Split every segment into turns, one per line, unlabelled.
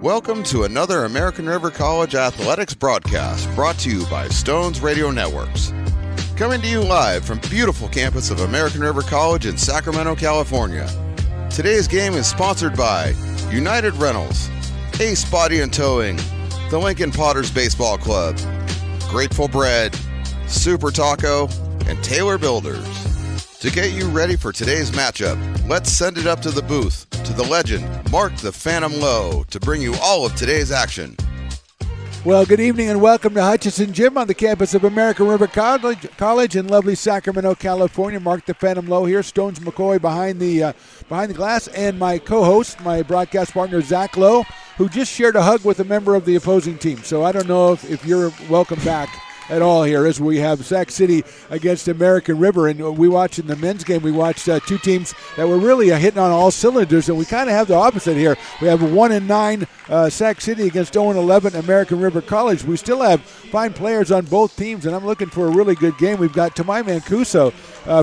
Welcome to another American River College athletics broadcast brought to you by Stones Radio Networks. Coming to you live from beautiful campus of American River College in Sacramento, California. Today's game is sponsored by United Rentals, Ace Body and Towing, the Lincoln Potters Baseball Club, Grateful Bread, Super Taco, and Taylor Builders. To get you ready for today's matchup, let's send it up to the booth, to the legend, Mark the Phantom Lowe, to bring you all of today's action.
Well, good evening and welcome to Hutchinson Gym on the campus of American River College in lovely Sacramento, California. Mark the Phantom Lowe here, Stones McCoy behind the glass, and my co-host, my broadcast partner, Zach Lowe, who just shared a hug with a member of the opposing team. So I don't know if you're welcome back at all here as we have Sac City against American River. And we watched in the men's game, we watched two teams that were really hitting on all cylinders, and we kind of have the opposite here. We have 1-9 Sac City against 0-11 American River College. We still have fine players on both teams, and I'm looking for a really good game. We've got Tamai Mancuso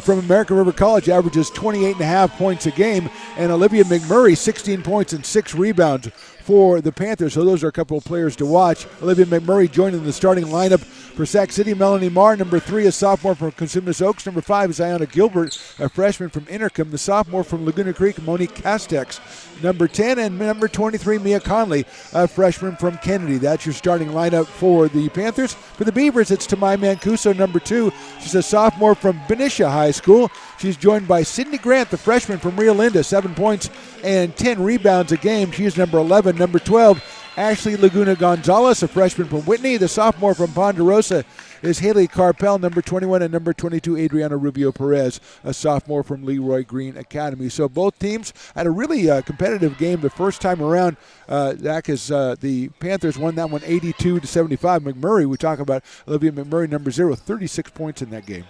from American River College, averages 28.5 points a game, and Olivia McMurray, 16 points and 6 rebounds for the Panthers. So those are a couple of players to watch. Olivia McMurray joining the starting lineup for Sac City. Melanie Marr, number 3, a sophomore from Cosumnes Oaks. Number 5 is Ayana Gilbert, a freshman from Intercom. The sophomore from Laguna Creek, Monique Castex, number 10. And number 23, Mia Conley, a freshman from Kennedy. That's your starting lineup for the Panthers. For the Beavers, it's Tamai Mancuso, number 2. She's a sophomore from Benicia High School. She's joined by Sydney Grant, the freshman from Rio Linda, 7 points and 10 rebounds a game. She's number 11. Number 12, Ashley Laguna Gonzalez, a freshman from Whitney. The sophomore from Ponderosa is Haley Carpel, number 21, and number 22, Adriana Rubio Perez, a sophomore from Leroy Green Academy. So both teams had a really competitive game the first time around. Zach, is the Panthers won that one 82-75. McMurray, we talk about Olivia McMurray, number 0, 36 points in that game.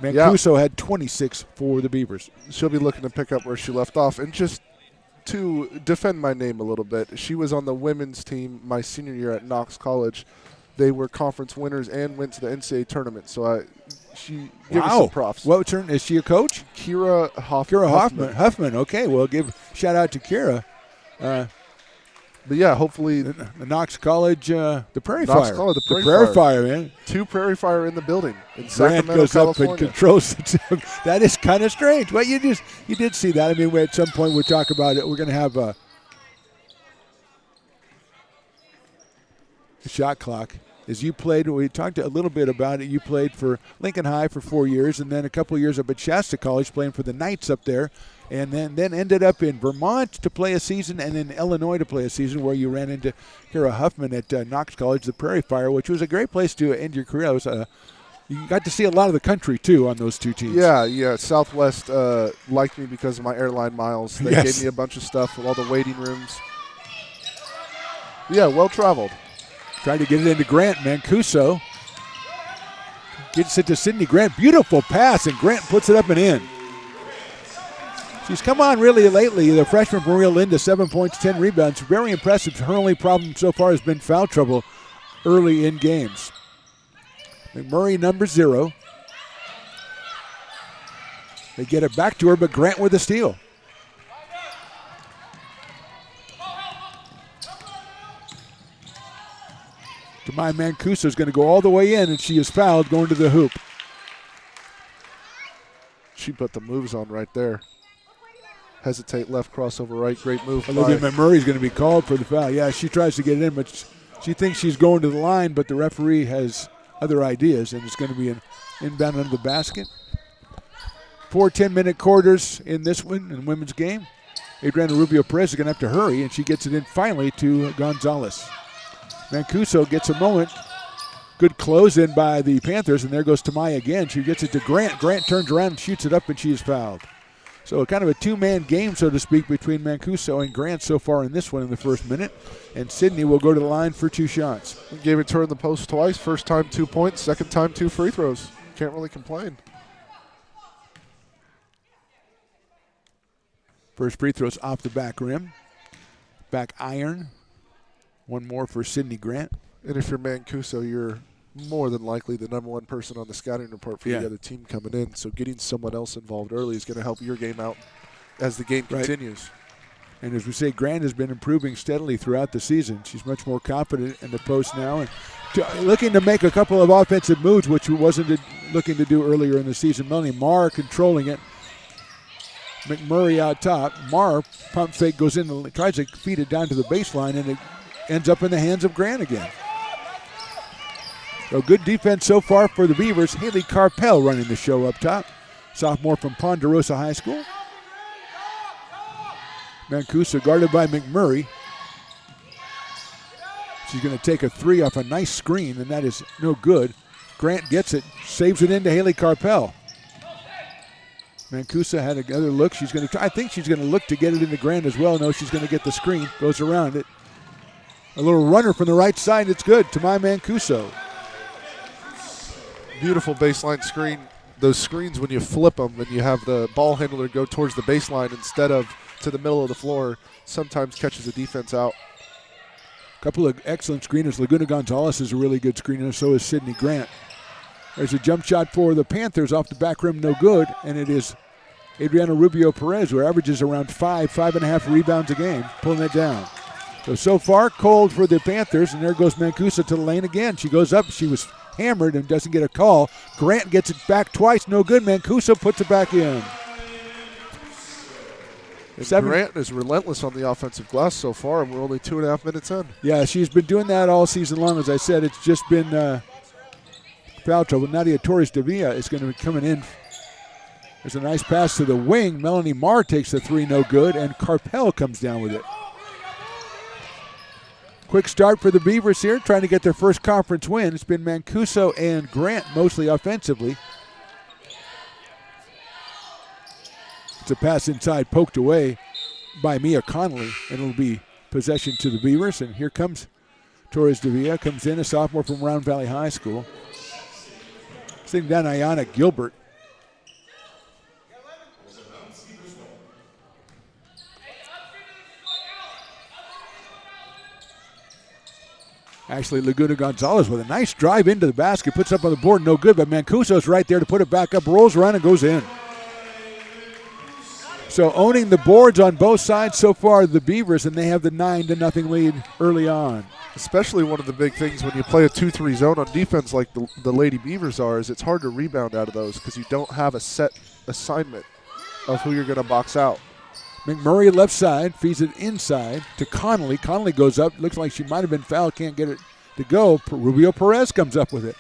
Mancuso had 26 for the Beavers.
She'll be looking to pick up where she left off. And just to defend my name a little bit, she was on the women's team my senior year at Knox College. They were conference winners and went to the NCAA tournament. So she gave us some props.
What turn is she a coach?
Kira
Huffman. Okay, well, give shout out to Kira.
But yeah, hopefully
the Knox College, the Prairie
Knox
Fire.
College, the
Prairie Fire, man.
2 Prairie Fire in the building in
Grant
Sacramento,
goes
California.
up and controls the That is kind of strange. Well, you did see that. I mean, at some point we'll talk about it. We're going to have a shot clock. As you played, we talked a little bit about it. You played for Lincoln High for 4 years, and then a couple of years up at Shasta College playing for the Knights up there, and then ended up in Vermont to play a season and in Illinois to play a season where you ran into Kira Huffman at Knox College, the Prairie Fire, which was a great place to end your career. It was you got to see a lot of the country, too, on those two teams.
Yeah. Southwest liked me because of my airline miles. They gave me a bunch of stuff with all the waiting rooms. Yeah, well-traveled.
Trying to get it into Grant. Mancuso gets it to Sydney Grant. Beautiful pass, and Grant puts it up and in. She's come on really lately. The freshman from Rio Linda, 7 points, 10 rebounds. Very impressive. Her only problem so far has been foul trouble early in games. McMurray, number 0. They get it back to her, but Grant with a steal. Tamai Mancuso is going to go all the way in, and she is fouled going to the hoop.
She put the moves on right there. Hesitate left, crossover right, great move.
Olivia McMurray is going to be called for the foul. Yeah, she tries to get it in, but she thinks she's going to the line, but the referee has other ideas, and it's going to be an inbound under the basket. 4 10-minute quarters in this one, in women's game. Adriana Rubio Perez is going to have to hurry, and she gets it in finally to Gonzalez. Mancuso gets a moment. Good close in by the Panthers, and there goes Tamai again. She gets it to Grant. Grant turns around and shoots it up, and she is fouled. So kind of a two-man game, so to speak, between Mancuso and Grant so far in this one in the first minute. And Sydney will go to the line for 2 shots.
Gave it to her in the post twice. First time 2 points, second time 2 free throws. Can't really complain.
First free throw's off the back rim. Back iron. One more for Sydney Grant.
And if you're Mancuso, you're more than likely the number 1 person on the scouting report for the other team coming in. So getting someone else involved early is going to help your game out as the game continues.
And as we say, Grant has been improving steadily throughout the season. She's much more confident in the post now and looking to make a couple of offensive moves, which she wasn't looking to do earlier in the season. Melanie Marr controlling it. McMurray out top. Marr pump fake goes in and tries to feed it down to the baseline, and it ends up in the hands of Grant again. So good defense so far for the Beavers. Haley Carpel running the show up top. Sophomore from Ponderosa High School. Mancuso guarded by McMurray. She's going to take a three off a nice screen, and that is no good. Grant gets it, saves it into Haley Carpel. Mancuso had another look. She's going to try. I think she's going to look to get it into Grant as well. No, she's going to get the screen. Goes around it. A little runner from the right side. It's good. Tamai Mancuso.
Beautiful baseline screen. Those screens, when you flip them and you have the ball handler go towards the baseline instead of to the middle of the floor, sometimes catches the defense out.
A couple of excellent screeners. Laguna Gonzalez is a really good screener. So is Sydney Grant. There's a jump shot for the Panthers off the back rim, no good, and it is Adriana Rubio Perez, who averages around 5.5 rebounds a game, pulling it down. So far, cold for the Panthers, and there goes Mancuso to the lane again. She goes up. She was hammered and doesn't get a call. Grant gets it back twice, no good. Mancuso puts it back in.
Grant is relentless on the offensive glass so far, and we're only 2.5 minutes in.
Yeah, she's been doing that all season long. As I said, it's just been foul trouble. Nadia Torres de Villa is going to be coming in. There's a nice pass to the wing. Melanie Marr takes the three, no good, and Carpel comes down with it. Quick start for the Beavers here, trying to get their first conference win. It's been Mancuso and Grant mostly offensively. It's a pass inside, poked away by Mia Connolly, and it'll be possession to the Beavers. And here comes Torres de Villa, comes in, a sophomore from Round Valley High School. Sitting down Ayana Gilbert. Actually, Laguna Gonzalez with a nice drive into the basket, puts up on the board, no good, but Mancuso's right there to put it back up, rolls around and goes in. So owning the boards on both sides so far, the Beavers, and they have the 9-0 lead early on.
Especially one of the big things when you play a 2-3 zone on defense like the Lady Beavers are is it's hard to rebound out of those because you don't have a set assignment of who you're going to box out.
McMurray left side, feeds it inside to Connolly. Connolly goes up, looks like she might have been fouled, can't get it to go. Rubio Perez comes up with it.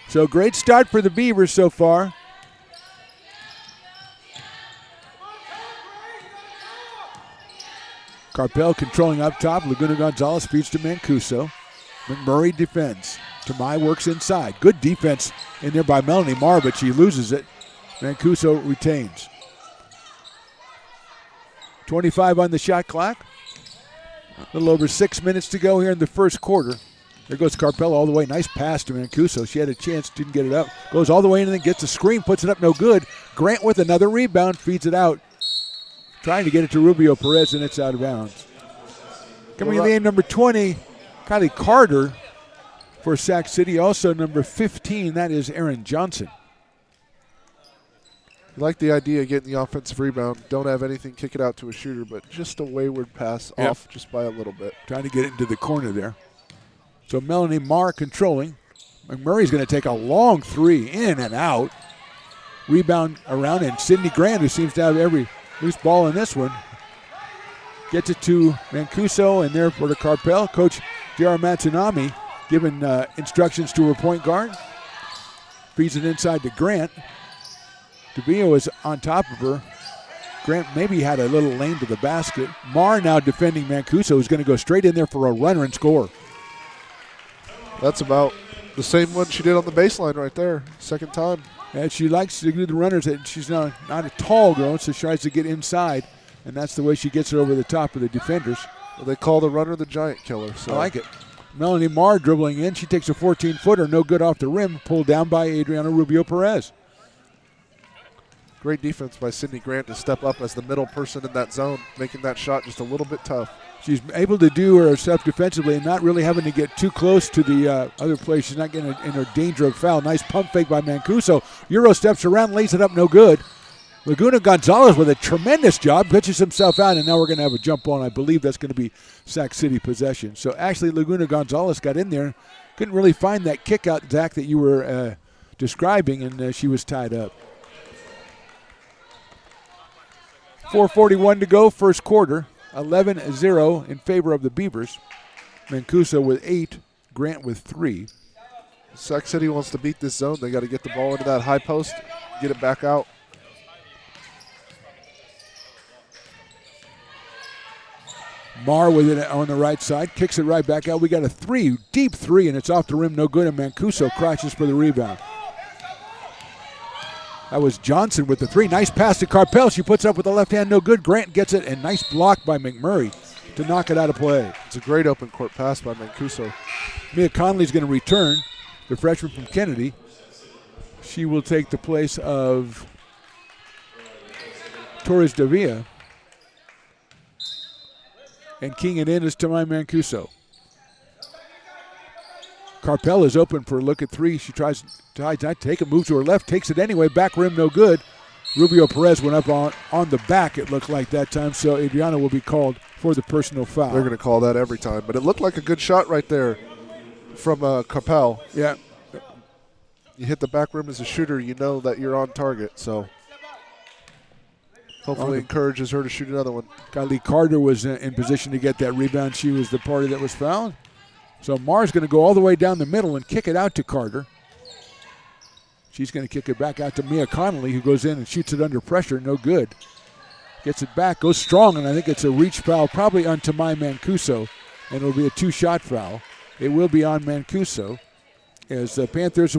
So great start for the Beavers so far. Carpel controlling up top. Laguna Gonzalez feeds to Mancuso. McMurray defends. Tamai works inside. Good defense in there by Melanie Marr, but she loses it. Mancuso retains. 25 on the shot clock. A little over 6 minutes to go here in the first quarter. There goes Carpel all the way. Nice pass to Mancuso. She had a chance, didn't get it up. Goes all the way in and then gets a screen, puts it up, no good. Grant with another rebound, feeds it out. Trying to get it to Rubio Perez, and it's out of bounds. Coming in the game, number 20, Kylie Carter for Sac City. Also number 15, that is Aaron Johnson.
You like the idea of getting the offensive rebound. Don't have anything kick it out to a shooter, but just a wayward pass off just by a little bit.
Trying to get it into the corner there. So Melanie Marr controlling. McMurray's going to take a long three, in and out. Rebound around, and Sydney Grant, who seems to have every loose ball in this one, gets it to Mancuso, and there for the Carpel. Coach J.R. Matsunami giving instructions to her point guard. Feeds it inside to Grant. DeVio is on top of her. Grant maybe had a little lane to the basket. Marr now defending Mancuso, who's going to go straight in there for a runner and score.
That's about the same one she did on the baseline right there, second time.
And she likes to do the runners. She's not a tall girl, so she tries to get inside, and that's the way she gets it over the top of the defenders.
Well, they call the runner the giant killer. So.
I like it. Melanie Marr dribbling in. She takes a 14-footer, no good off the rim, pulled down by Adriana Rubio Perez.
Great defense by Sydney Grant to step up as the middle person in that zone, making that shot just a little bit tough.
She's able to do her stuff defensively and not really having to get too close to the other play. She's not getting in her danger of foul. Nice pump fake by Mancuso. Euro steps around, lays it up, no good. Laguna Gonzalez with a tremendous job, pitches himself out, and now we're going to have a jump ball, and I believe that's going to be Sac City possession. So actually Laguna Gonzalez got in there, couldn't really find that kick out, Zach, that you were describing, and she was tied up. 4:41 to go, first quarter, 11-0 in favor of the Beavers. Mancuso with 8, Grant with 3.
Sac City wants to beat this zone. They got to get the ball into that high post, get it back out.
Marr with it on the right side, kicks it right back out. We got a deep three, and it's off the rim, no good, and Mancuso crashes for the rebound. That was Johnson with the 3. Nice pass to Carpel. She puts it up with the left hand, no good. Grant gets it, and nice block by McMurray to knock it out of play.
It's a great open court pass by Mancuso.
Mia Connolly's going to return, the freshman from Kennedy. She will take the place of Torres Davia. And keying it in is Tamai Mancuso. Carpel is open for a look at 3. She tries to take a move to her left, takes it anyway, back rim no good. Rubio Perez went up on the back, it looked like that time, so Adriana will be called for the personal foul.
They're going to call that every time, but it looked like a good shot right there from Carpel.
Yeah.
You hit the back rim as a shooter, you know that you're on target, so hopefully encourages her to shoot another one.
Kylie Carter was in position to get that rebound. She was the party that was fouled. So Marr's going to go all the way down the middle and kick it out to Carter. She's going to kick it back out to Mia Connolly, who goes in and shoots it under pressure. No good. Gets it back, goes strong, and I think it's a reach foul probably on Tamai Mancuso, and it'll be a 2-shot foul. It will be on Mancuso, as the Panthers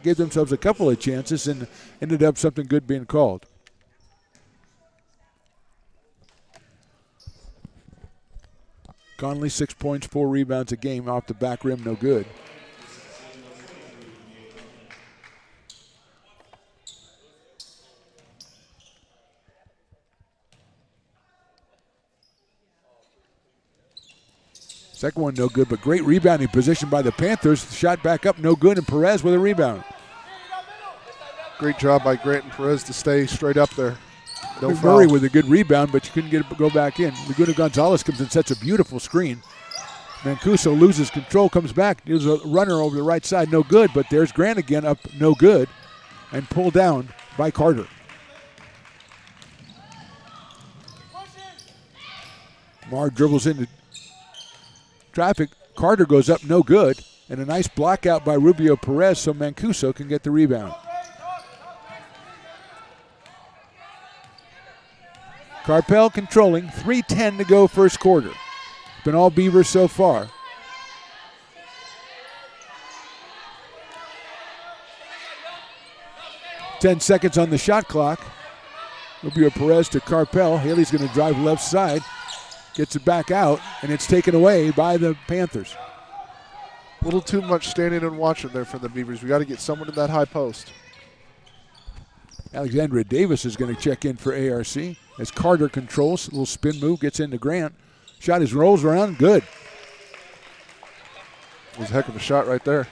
gave themselves a couple of chances and ended up something good being called. Connolly, 6 points, 4 rebounds a game off the back rim, no good. Second one, no good, but great rebounding position by the Panthers. Shot back up, no good, and Perez with a rebound.
Great job by Grant and Perez to stay straight up there. No
Murray
foul.
with a good rebound, but you couldn't get it to go back in. Laguna Gonzalez comes and sets a beautiful screen. Mancuso loses control, comes back. There's a runner over the right side, no good, but there's Grant again up, no good, and pulled down by Carter. Marr dribbles into traffic. Carter goes up, no good, and a nice block out by Rubio Perez so Mancuso can get the rebound. Carpel controlling, 3:10 to go first quarter. Been all Beavers so far. Ten seconds on the shot clock. Rubio Perez to Carpel. Haley's going to drive left side. Gets it back out, and it's taken away by the Panthers.
A little too much standing and watching there for the Beavers. We got to get someone in that high post.
Alexandria Davis is going to check in for ARC as Carter controls. A little spin move, gets into Grant. Shot is rolls around, good.
It was a heck of a shot right there.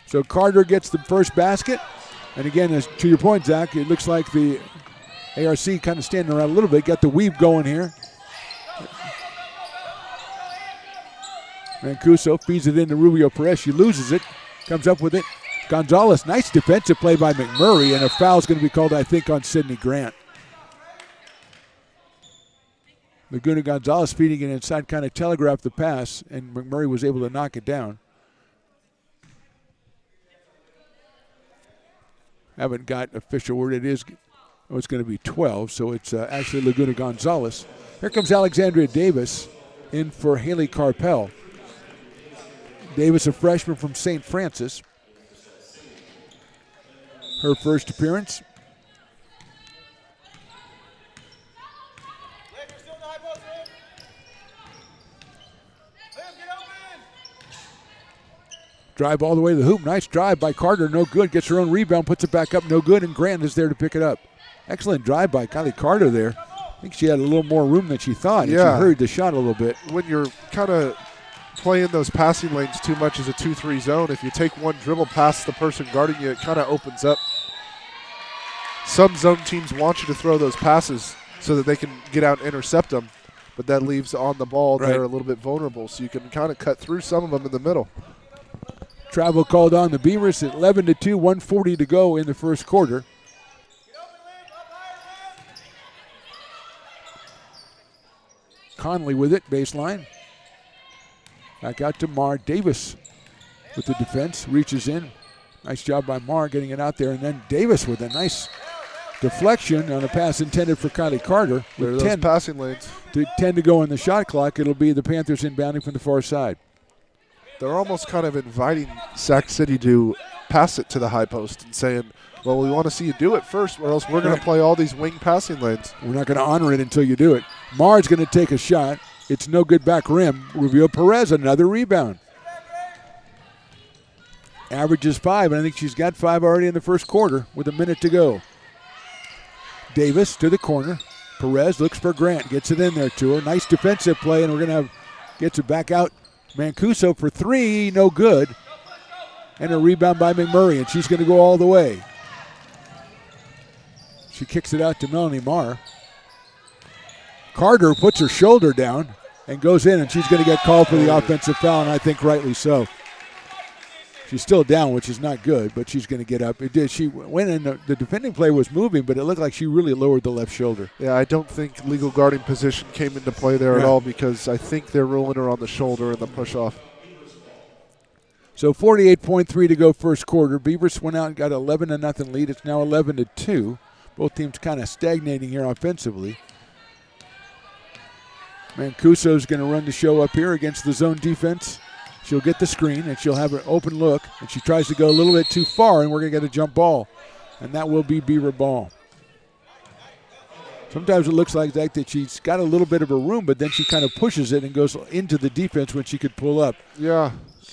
So Carter gets the first basket. And again, as to your point, Zach, it looks like the ARC kind of standing around a little bit. Got the weave going here. Mancuso feeds it into Rubio Perez. She loses it. Comes up with it. Gonzalez, nice defensive play by McMurray, and a foul is going to be called, I think, on Sydney Grant. Laguna Gonzalez feeding it inside, kind of telegraphed the pass, and McMurray was able to knock it down. Haven't got official word. It's going to be 12, so it's actually Laguna Gonzalez. Here comes Alexandria Davis in for Haley Carpel. Davis, a freshman from St. Francis. Her first appearance. Drive all the way to the hoop. Nice drive by Carter. No good. Gets her own rebound. Puts it back up. No good. And Grant is there to pick it up. Excellent drive by Kylie Carter there. I think she had a little more room than she thought.
Yeah.
And she hurried the shot a little bit.
When you're kind of playing those passing lanes too much as a 2-3 zone. If you take one dribble past the person guarding you, it kind of opens up. Some zone teams want you to throw those passes so that they can get out and intercept them, but that leaves on the ball they're a little bit vulnerable, so you can kind of cut through some of them in the middle.
Travel called on the Beavers at 11-2, 140 to go in the first quarter. Conley with it, baseline. Back out to Mar. Davis with the defense, reaches in. Nice job by Mar getting it out there, and then Davis with a nice deflection on a pass intended for Kylie Carter.
There are
With
those
10
passing lanes.
to 10 to go in the shot clock, it'll be the Panthers inbounding from the far side.
They're almost kind of inviting Sac City to pass it to the high post and saying, well, we want to see you do it first, or else we're going to play all these wing passing lanes.
We're not going to honor it until you do it. Mar's going to take a shot. It's no good back rim. Rubio Perez, another rebound. Averages 5, and I think she's got 5 already in the first quarter with a minute to go. Davis to the corner. Perez looks for Grant, gets it in there to her. Nice defensive play, and we're going to have gets it back out. Mancuso for 3, no good. And a rebound by McMurray, and she's going to go all the way. She kicks it out to Melanie Marr. Carter puts her shoulder down and goes in, and she's going to get called for the offensive foul, and I think rightly so. She's still down, which is not good, but she's going to get up. It did. She went in. The defending player was moving, but it looked like she really lowered the left shoulder.
Yeah, I don't think legal guarding position came into play there at all, because I think they're rolling her on the shoulder in the push-off.
So 48.3 to go first quarter. Beavers went out and got 11-0 lead. It's now 11-2. Both teams kind of stagnating here offensively. Mancuso's going to run the show up here against the zone defense. She'll get the screen, and she'll have an open look, and she tries to go a little bit too far, and we're going to get a jump ball, and that will be Beaver ball. Sometimes it looks like that she's got a little bit of a room, but then she kind of pushes it and goes into the defense when she could pull up.
Yeah,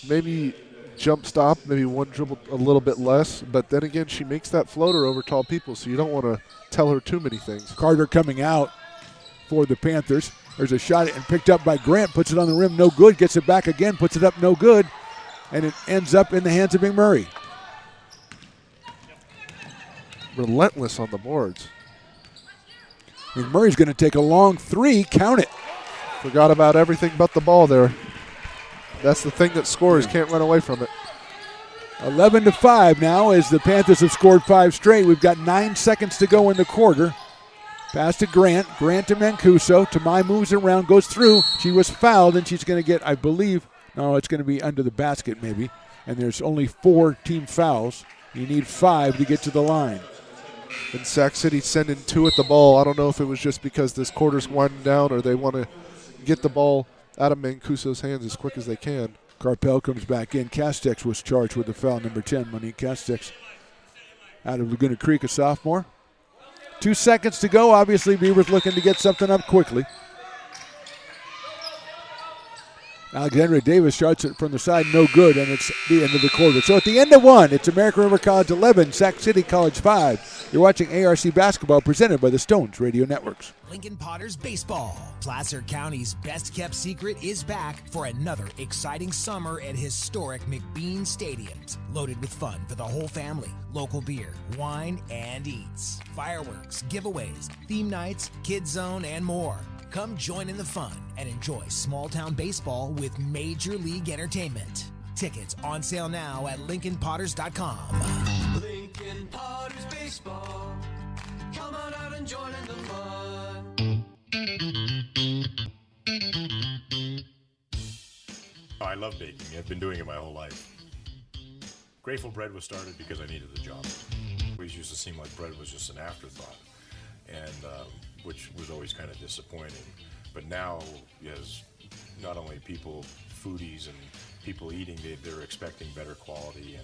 maybe jump stop, maybe one dribble a little bit less, but then again, she makes that floater over tall people, so you don't want to tell her too many things.
Carter coming out for the Panthers. There's a shot and picked up by Grant, puts it on the rim, no good, gets it back again, puts it up, no good, and it ends up in the hands of McMurray.
Relentless on the boards.
McMurray's going to take a long 3, count it.
Forgot about everything but the ball there. That's the thing that scores, can't run away from it.
11-5 now as the Panthers have scored 5 straight. We've got 9 seconds to go in the quarter. Pass to Grant. Grant to Mancuso. Tamai moves around, goes through. She was fouled, and she's going to get, I believe, no, it's going to be under the basket maybe. And there's only 4 team fouls. You need 5 to get to the line.
And Sac City sending 2 at the ball. I don't know if it was just because this quarter's winding down or they want to get the ball out of Mancuso's hands as quick as they can.
Carpel comes back in. Castex was charged with the foul, number 10. Monique Castex out of Laguna Creek, a sophomore. 2 seconds to go. Obviously, Beavers looking to get something up quickly. Alexandria Davis starts it from the side, no good, and it's the end of the quarter. So at the end of 1, it's American River College 11, Sac City College 5. You're watching ARC Basketball presented by the Stones Radio Networks.
Lincoln Potters Baseball. Placer County's best-kept secret is back for another exciting summer at historic McBean Stadiums. Loaded with fun for the whole family. Local beer, wine, and eats. Fireworks, giveaways, theme nights, kids zone, and more. Come join in the fun and enjoy small-town baseball with Major League Entertainment. Tickets on sale now at LincolnPotters.com.
Lincoln Potters Baseball. Come on out and join in the fun.
I love baking. I've been doing it my whole life. Grateful Bread was started because I needed the job. It always used to seem like bread was just an afterthought, and which was always kind of disappointing. But now, as not only people, foodies and people eating, they're expecting better quality,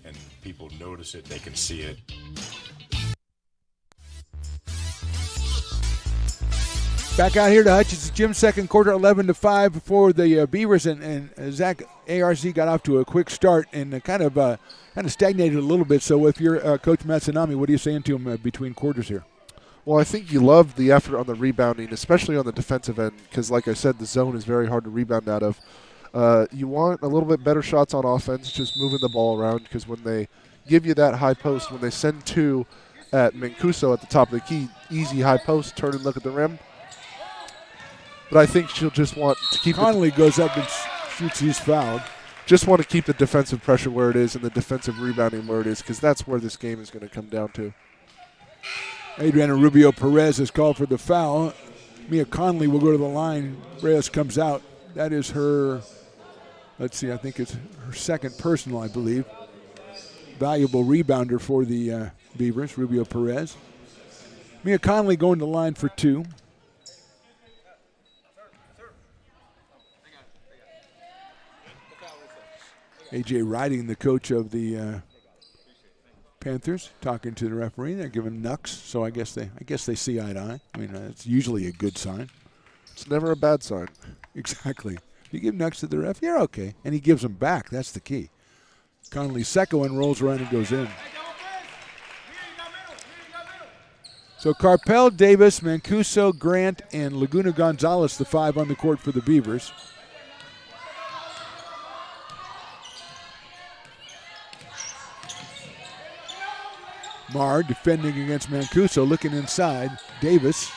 and people notice it, they can see it.
Back out here to Hutchinson Gym, second quarter, 11-5 for the Beavers, and Zach, ARC got off to a quick start and kind of stagnated a little bit. So if you're Coach Matsunami, what are you saying to him between quarters here?
Well, I think you love the effort on the rebounding, especially on the defensive end, because like I said, the zone is very hard to rebound out of. You want a little bit better shots on offense, just moving the ball around, because when they give you that high post, when they send two at Mancuso at the top of the key, easy high post, turn and look at the rim. But I think she'll just want to keep
Connolly goes up and shoots. He's fouled.
Just want to keep the defensive pressure where it is and the defensive rebounding where it is, because that's where this game is going to come down to.
Adriana Rubio Perez is called for the foul. Mia Connolly will go to the line. Reyes comes out. That is her, let's see, I think it's her second personal, I believe. Valuable rebounder for the Beavers, Rubio Perez. Mia Connolly going to the line for 2. A.J. Riding, the coach of the Panthers, talking to the referee. They're giving knucks, so I guess they see eye to eye. I mean, it's usually a good sign.
It's never a bad sign.
Exactly. If you give knucks to the ref, you're okay. And he gives them back. That's the key. Connolly's second one rolls around and goes in. So Carpel, Davis, Mancuso, Grant, and Laguna Gonzalez, the 5 on the court for the Beavers. Marr defending against Mancuso, looking inside. Davis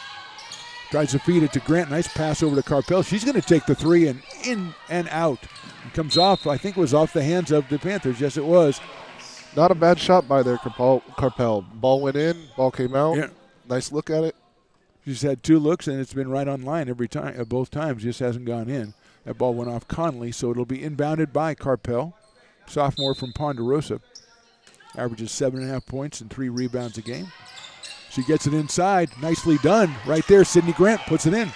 tries to feed it to Grant. Nice pass over to Carpel. She's going to take the 3 and in and out. It comes off, I think it was off the hands of the Panthers. Yes, it was.
Not a bad shot by there, Carpel. Ball went in, ball came out.
Yeah.
Nice look at it.
She's had 2 looks, and it's been right on line every time. Both times, just hasn't gone in. That ball went off Connolly, so it'll be inbounded by Carpel, sophomore from Ponderosa. Averages 7.5 points and 3 rebounds a game. She gets it inside. Nicely done. Right there, Sydney Grant puts it in.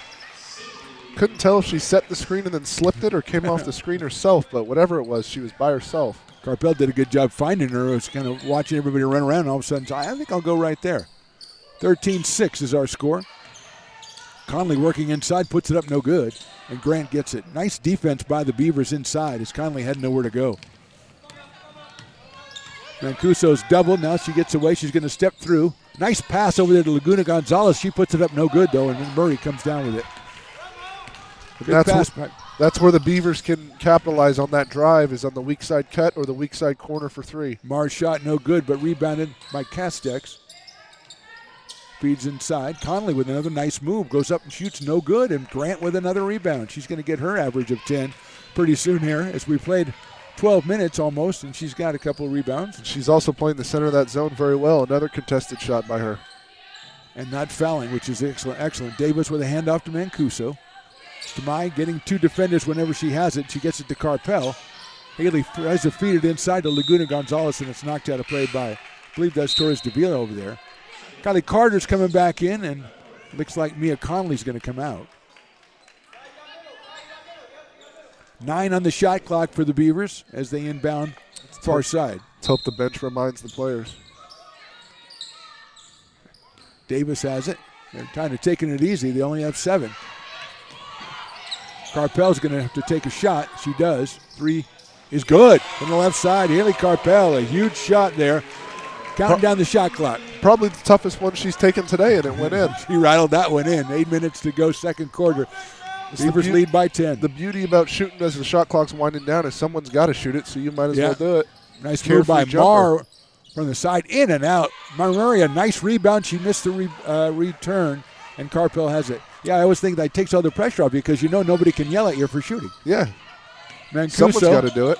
Couldn't tell if she set the screen and then slipped it or came off the screen herself, but whatever it was, she was by herself.
Carpel did a good job finding her. It was kind of watching everybody run around, and all of a sudden, I think I'll go right there. 13-6 is our score. Connolly working inside, puts it up, no good, and Grant gets it. Nice defense by the Beavers inside as Connolly had nowhere to go. Mancuso's doubled. Now she gets away. She's going to step through. Nice pass over there to Laguna Gonzalez. She puts it up no good, though, and then Murray comes down with it.
That's where the Beavers can capitalize on that drive, is on the weak side cut or the weak side corner for 3.
Marr's shot no good, but rebounded by Castex. Feeds inside. Connolly with another nice move. Goes up and shoots no good, and Grant with another rebound. She's going to get her average of 10 pretty soon here as we played 12 minutes almost, and she's got a couple of rebounds.
She's also playing the center of that zone very well. Another contested shot by her.
And not fouling, which is excellent. Davis with a handoff to Mancuso. Stamai getting 2 defenders whenever she has it. She gets it to Carpel. Haley tries to feed it inside to Laguna Gonzalez, and it's knocked out of play by, I believe that's Torres Davila over there. Kylie Carter's coming back in, and looks like Mia Connolly's going to come out. 9 on the shot clock for the Beavers as they inbound far side.
Let's hope the bench reminds the players.
Davis has it. They're kind of taking it easy. They only have 7. Carpel's going to have to take a shot. She does. 3 is good from the left side. Haley Carpel, a huge shot there. Counting down the shot clock.
Probably the toughest one she's taken today, and it went in.
She rattled that one in. 8 minutes to go, second quarter. Beavers lead by 10.
The beauty about shooting as the shot clock's winding down is someone's got to shoot it, so you might as well do it.
Nice move by Marr from the side, in and out. Murray, a nice rebound. She missed the return, and Carpel has it. Yeah, I always think that takes all the pressure off you because you know nobody can yell at you for shooting.
Yeah.
Mancuso,
someone's got to do it.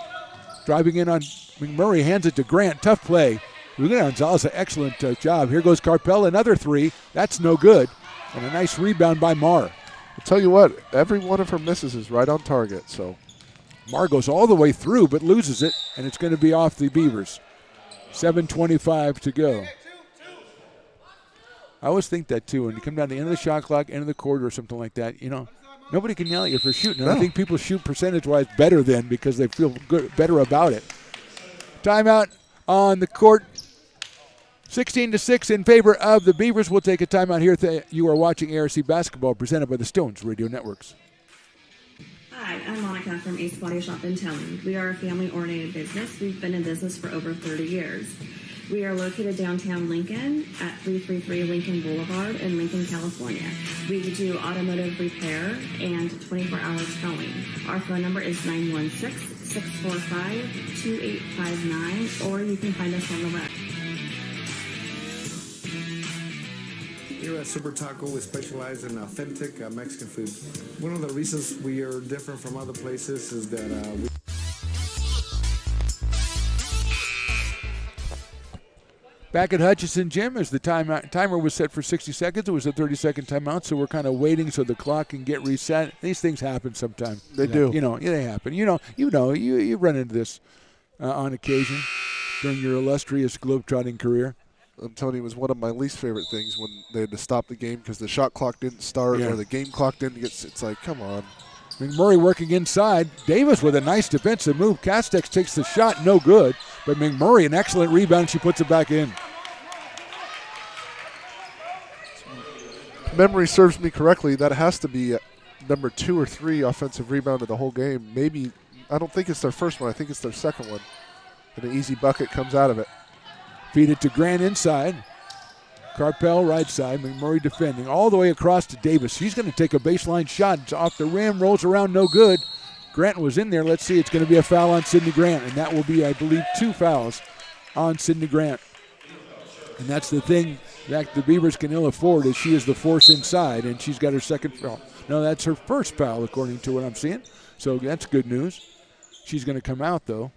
Driving in on McMurray, hands it to Grant. Tough play. Laguna Gonzalez, an excellent job. Here goes Carpel, another 3. That's no good. And a nice rebound by Marr.
I'll tell you what, every one of her misses is right on target. So
Marr goes all the way through but loses it, and it's going to be off the Beavers. 7:25 to go. I always think that, too. When you come down to the end of the shot clock, end of the quarter or something like that, you know, nobody can yell at you for shooting. And I think people shoot percentage-wise better then because they feel better about it. Timeout on the court. 16-6 in favor of the Beavers. We'll take a timeout here. You are watching ARC Basketball presented by the Stones Radio Networks.
Hi, I'm Monica from Ace Body Shop in Town. We are a family-oriented business. We've been in business for over 30 years. We are located downtown Lincoln at 333 Lincoln Boulevard in Lincoln, California. We do automotive repair and 24-hour towing. Our phone number is 916-645-2859, or you can find us on the web.
Here at Super Taco, we specialize in authentic Mexican food. One of the reasons we are different from other places is that we
Back at Hutchison Gym, as the timer was set for 60 seconds, it was a 30-second timeout, so we're kind of waiting so the clock can get reset. These things happen sometimes.
They do.
They happen. You run into this on occasion during your illustrious globetrotting career.
I'm telling you, it was one of my least favorite things when they had to stop the game because the shot clock didn't start or the game clock didn't get. It's like, come on.
McMurray working inside. Davis with a nice defensive move. Castex takes the shot, no good. But McMurray, an excellent rebound. She puts it back in.
Memory serves me correctly. That has to be number 2 or 3 offensive rebound of the whole game. Maybe, I don't think it's their first one. I think it's their second one. And an easy bucket comes out of it.
Feed it to Grant inside. Carpel right side. McMurray defending all the way across to Davis. He's going to take a baseline shot. It's off the rim, rolls around, no good. Grant was in there. Let's see. It's going to be a foul on Sydney Grant, and that will be, I believe, 2 fouls on Sydney Grant. And that's the thing that the Beavers can ill afford is she is the force inside, and she's got her second foul. No, that's her first foul, according to what I'm seeing. So that's good news. She's going to come out, though.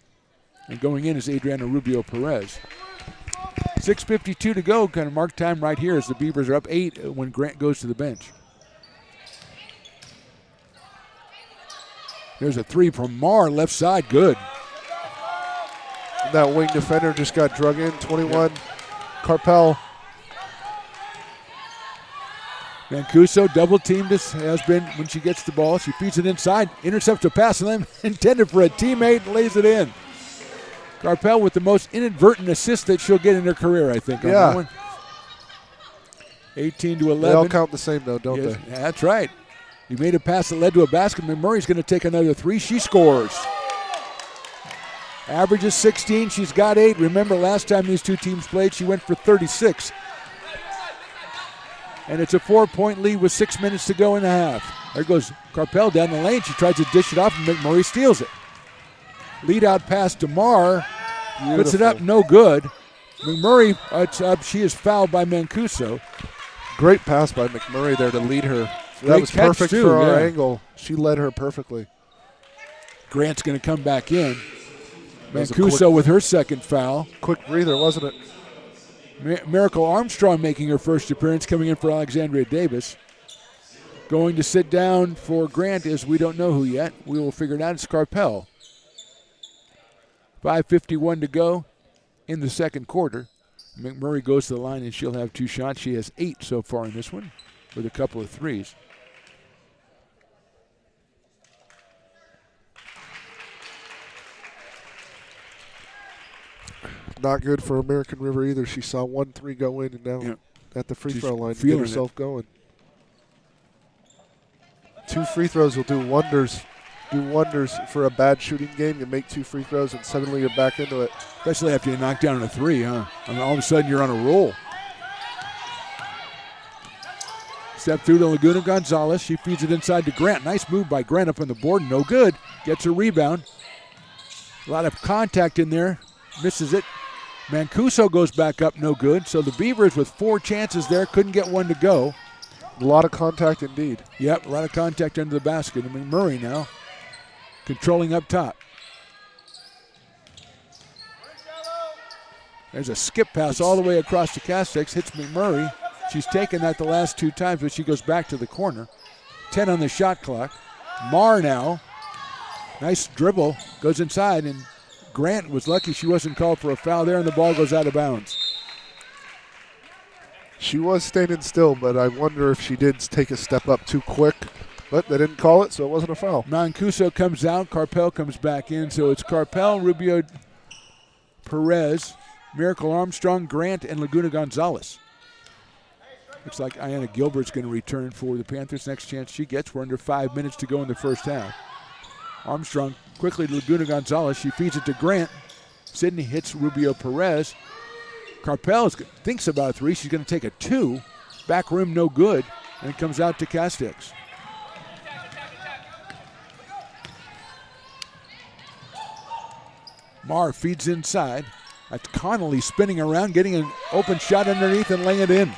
And going in is Adriana Rubio Perez. 6:52 to go, kind of mark time right here as the Beavers are up 8 when Grant goes to the bench. There's a 3 from Marr, left side, good.
That wing defender just got drug in, 21. Yep. Carpel.
Mancuso double-teamed has been when she gets the ball. She feeds it inside, intercepts a pass and then intended for a teammate and lays it in. Carpel with the most inadvertent assist that she'll get in her career, I think.
Yeah.
On that one. 18 to 11.
They all count the same, though, don't they?
That's right. He made a pass that led to a basket. McMurray's going to take another 3. She scores. Average is 16. She's got 8. Remember, last time these two teams played, she went for 36. And it's a 4-point lead with 6 minutes to go in the half. There goes Carpel down the lane. She tries to dish it off, and McMurray steals it. Lead out pass to Marr. Puts it up, no good. McMurray, it's up. She is fouled by Mancuso.
Great pass by McMurray there to lead her. That was perfect for our angle. She led her perfectly.
Grant's going to come back in. Mancuso with her second foul.
Quick breather, wasn't
it? Miracle Armstrong making her first appearance, coming in for Alexandria Davis. Going to sit down for Grant is we don't know who yet. We will figure it out. It's Carpel. 5:51 to go in the second quarter. McMurray goes to the line and she'll have 2 shots. She has 8 so far in this one with a couple of threes.
Not good for American River either. She saw 1 3 go in and now at the free throw line to get herself going. 2 free throws will do wonders. For a bad shooting game. You make 2 free throws and suddenly you're back into it.
Especially after you knock down a 3, huh? I mean, all of a sudden you're on a roll. Step through to Laguna Gonzalez. She feeds it inside to Grant. Nice move by Grant up on the board. No good. Gets a rebound. A lot of contact in there. Misses it. Mancuso goes back up. No good. So the Beavers with 4 chances there. Couldn't get one to go.
A lot of contact indeed.
Yep, a lot of contact under the basket. And McMurray now controlling up top. There's a skip pass all the way across to Castex. Hits McMurray. She's taken that the last 2 times, but she goes back to the corner. 10 on the shot clock. Marr now. Nice dribble. Goes inside, and Grant was lucky she wasn't called for a foul there, and the ball goes out of bounds.
She was standing still, but I wonder if she did take a step up too quick. But they didn't call it, so it wasn't a foul.
Mancuso comes out. Carpel comes back in. So it's Carpel, Rubio, Perez, Miracle Armstrong, Grant, and Laguna Gonzalez. Looks like Ayanna Gilbert's going to return for the Panthers. Next chance she gets. We're under 5 minutes to go in the first half. Armstrong quickly to Laguna Gonzalez. She feeds it to Grant. Sydney hits Rubio Perez. Carpel thinks about a 3. She's going to take a 2. Back rim, no good. And it comes out to Castex. Marr feeds inside. That's Connolly spinning around, getting an open shot underneath and laying it in.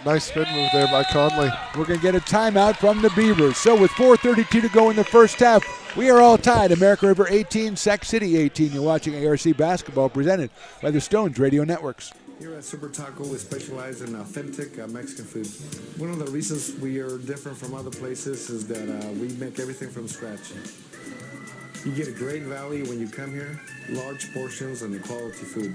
Nice spin move there by Conley.
We're going to get a timeout from the Beavers. So with 4:32 to go in the first half, we are all tied. American River 18, Sac City 18. You're watching ARC basketball presented by the Stones Radio Networks.
Here at Super Taco, we specialize in authentic Mexican food. One of the reasons we are different from other places is that we make everything from scratch. You get a great value when you come here, large portions and quality food.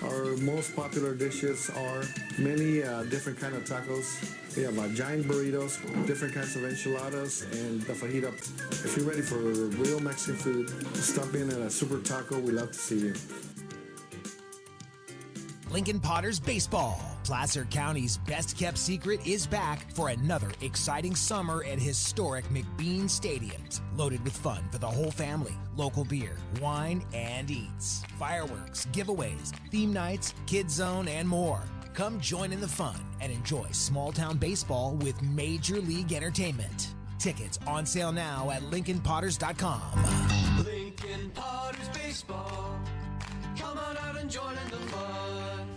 Our most popular dishes are many different kind of tacos. We have giant burritos, different kinds of enchiladas, and the fajita. If you're ready for real Mexican food, stop in at a Super Taco. We'd love to see you.
Lincoln Potters Baseball. Placer County's best-kept secret is back for another exciting summer at historic McBean Stadiums. Loaded with fun for the whole family, local beer, wine, and eats. Fireworks, giveaways, theme nights, kids zone, and more. Come join in the fun and enjoy small-town baseball with Major League Entertainment. Tickets on sale now at LincolnPotters.com.
Lincoln Potters Baseball. Come on out and join in the fun.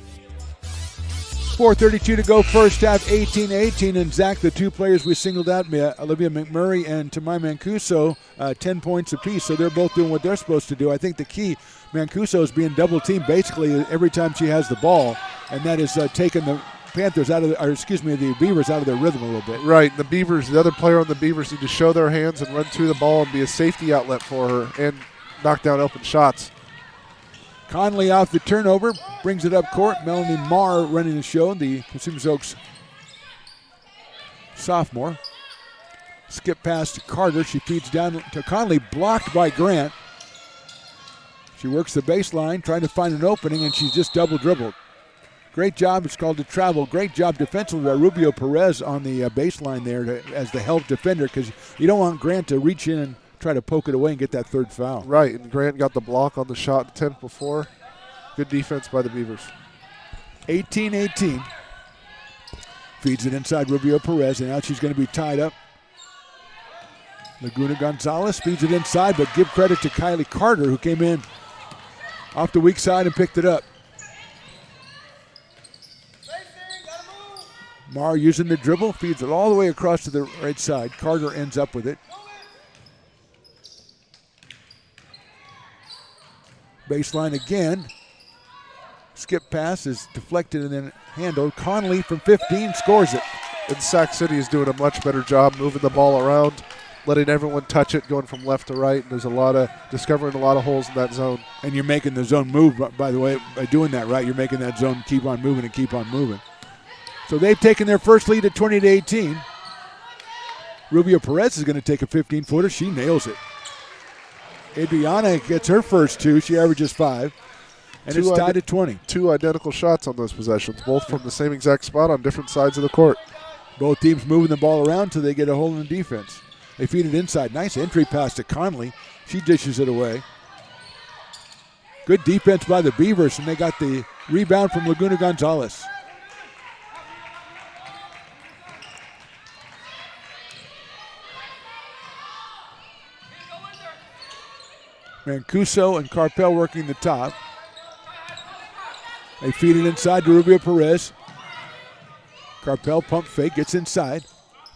4:32 to go, first half, 18-18. And Zach, the two players we singled out, Olivia McMurray and Tamai Mancuso, 10 points apiece. So they're both doing what they're supposed to do. I think the key, Mancuso is being double teamed basically every time she has the ball, and that is taking the Panthers out of, the Beavers out of their rhythm a little bit.
Right, the Beavers, the other player on the Beavers need to show their hands and run through the ball and be a safety outlet for her and knock down open shots.
Conley off the turnover, brings it up court. Melanie Marr running the show, the Consumers Oaks sophomore. Skip pass to Carter. She feeds down to Conley, blocked by Grant. She works the baseline, trying to find an opening, and she's just double dribbled. Great job. It's called to travel. Great job defensively by Rubio Perez on the baseline there as the help defender, because you don't want Grant to reach in and try to poke it away and get that third foul.
Right, and Grant got the block on the shot 10 before. Good defense by the Beavers.
18-18. Feeds it inside Rubio Perez, and now she's going to be tied up. Laguna Gonzalez feeds it inside, but give credit to Kylie Carter, who came in off the weak side and picked it up. Marr using the dribble, feeds it all the way across to the right side. Carter ends up with it. Baseline again. Skip pass is deflected and then handled. Conley from 15 scores it.
And Sac City is doing a much better job moving the ball around, letting everyone touch it, going from left to right. And there's discovering a lot of holes in that zone.
And you're making the zone move, by the way, by doing that, right? You're making that zone keep on moving and keep on moving. So they've taken their first lead at 20-18. Rubio Perez is going to take a 15-footer. She nails it. Adriana gets her first two. She averages 5. And it's tied at 20.
Two identical shots on those possessions, both from the same exact spot on different sides of the court.
Both teams moving the ball around until they get a hole in the defense. They feed it inside. Nice entry pass to Conley. She dishes it away. Good defense by the Beavers, and they got the rebound from Laguna Gonzalez. Mancuso and Carpel working the top. They feed it inside to Rubio Perez. Carpel pump fake, gets inside.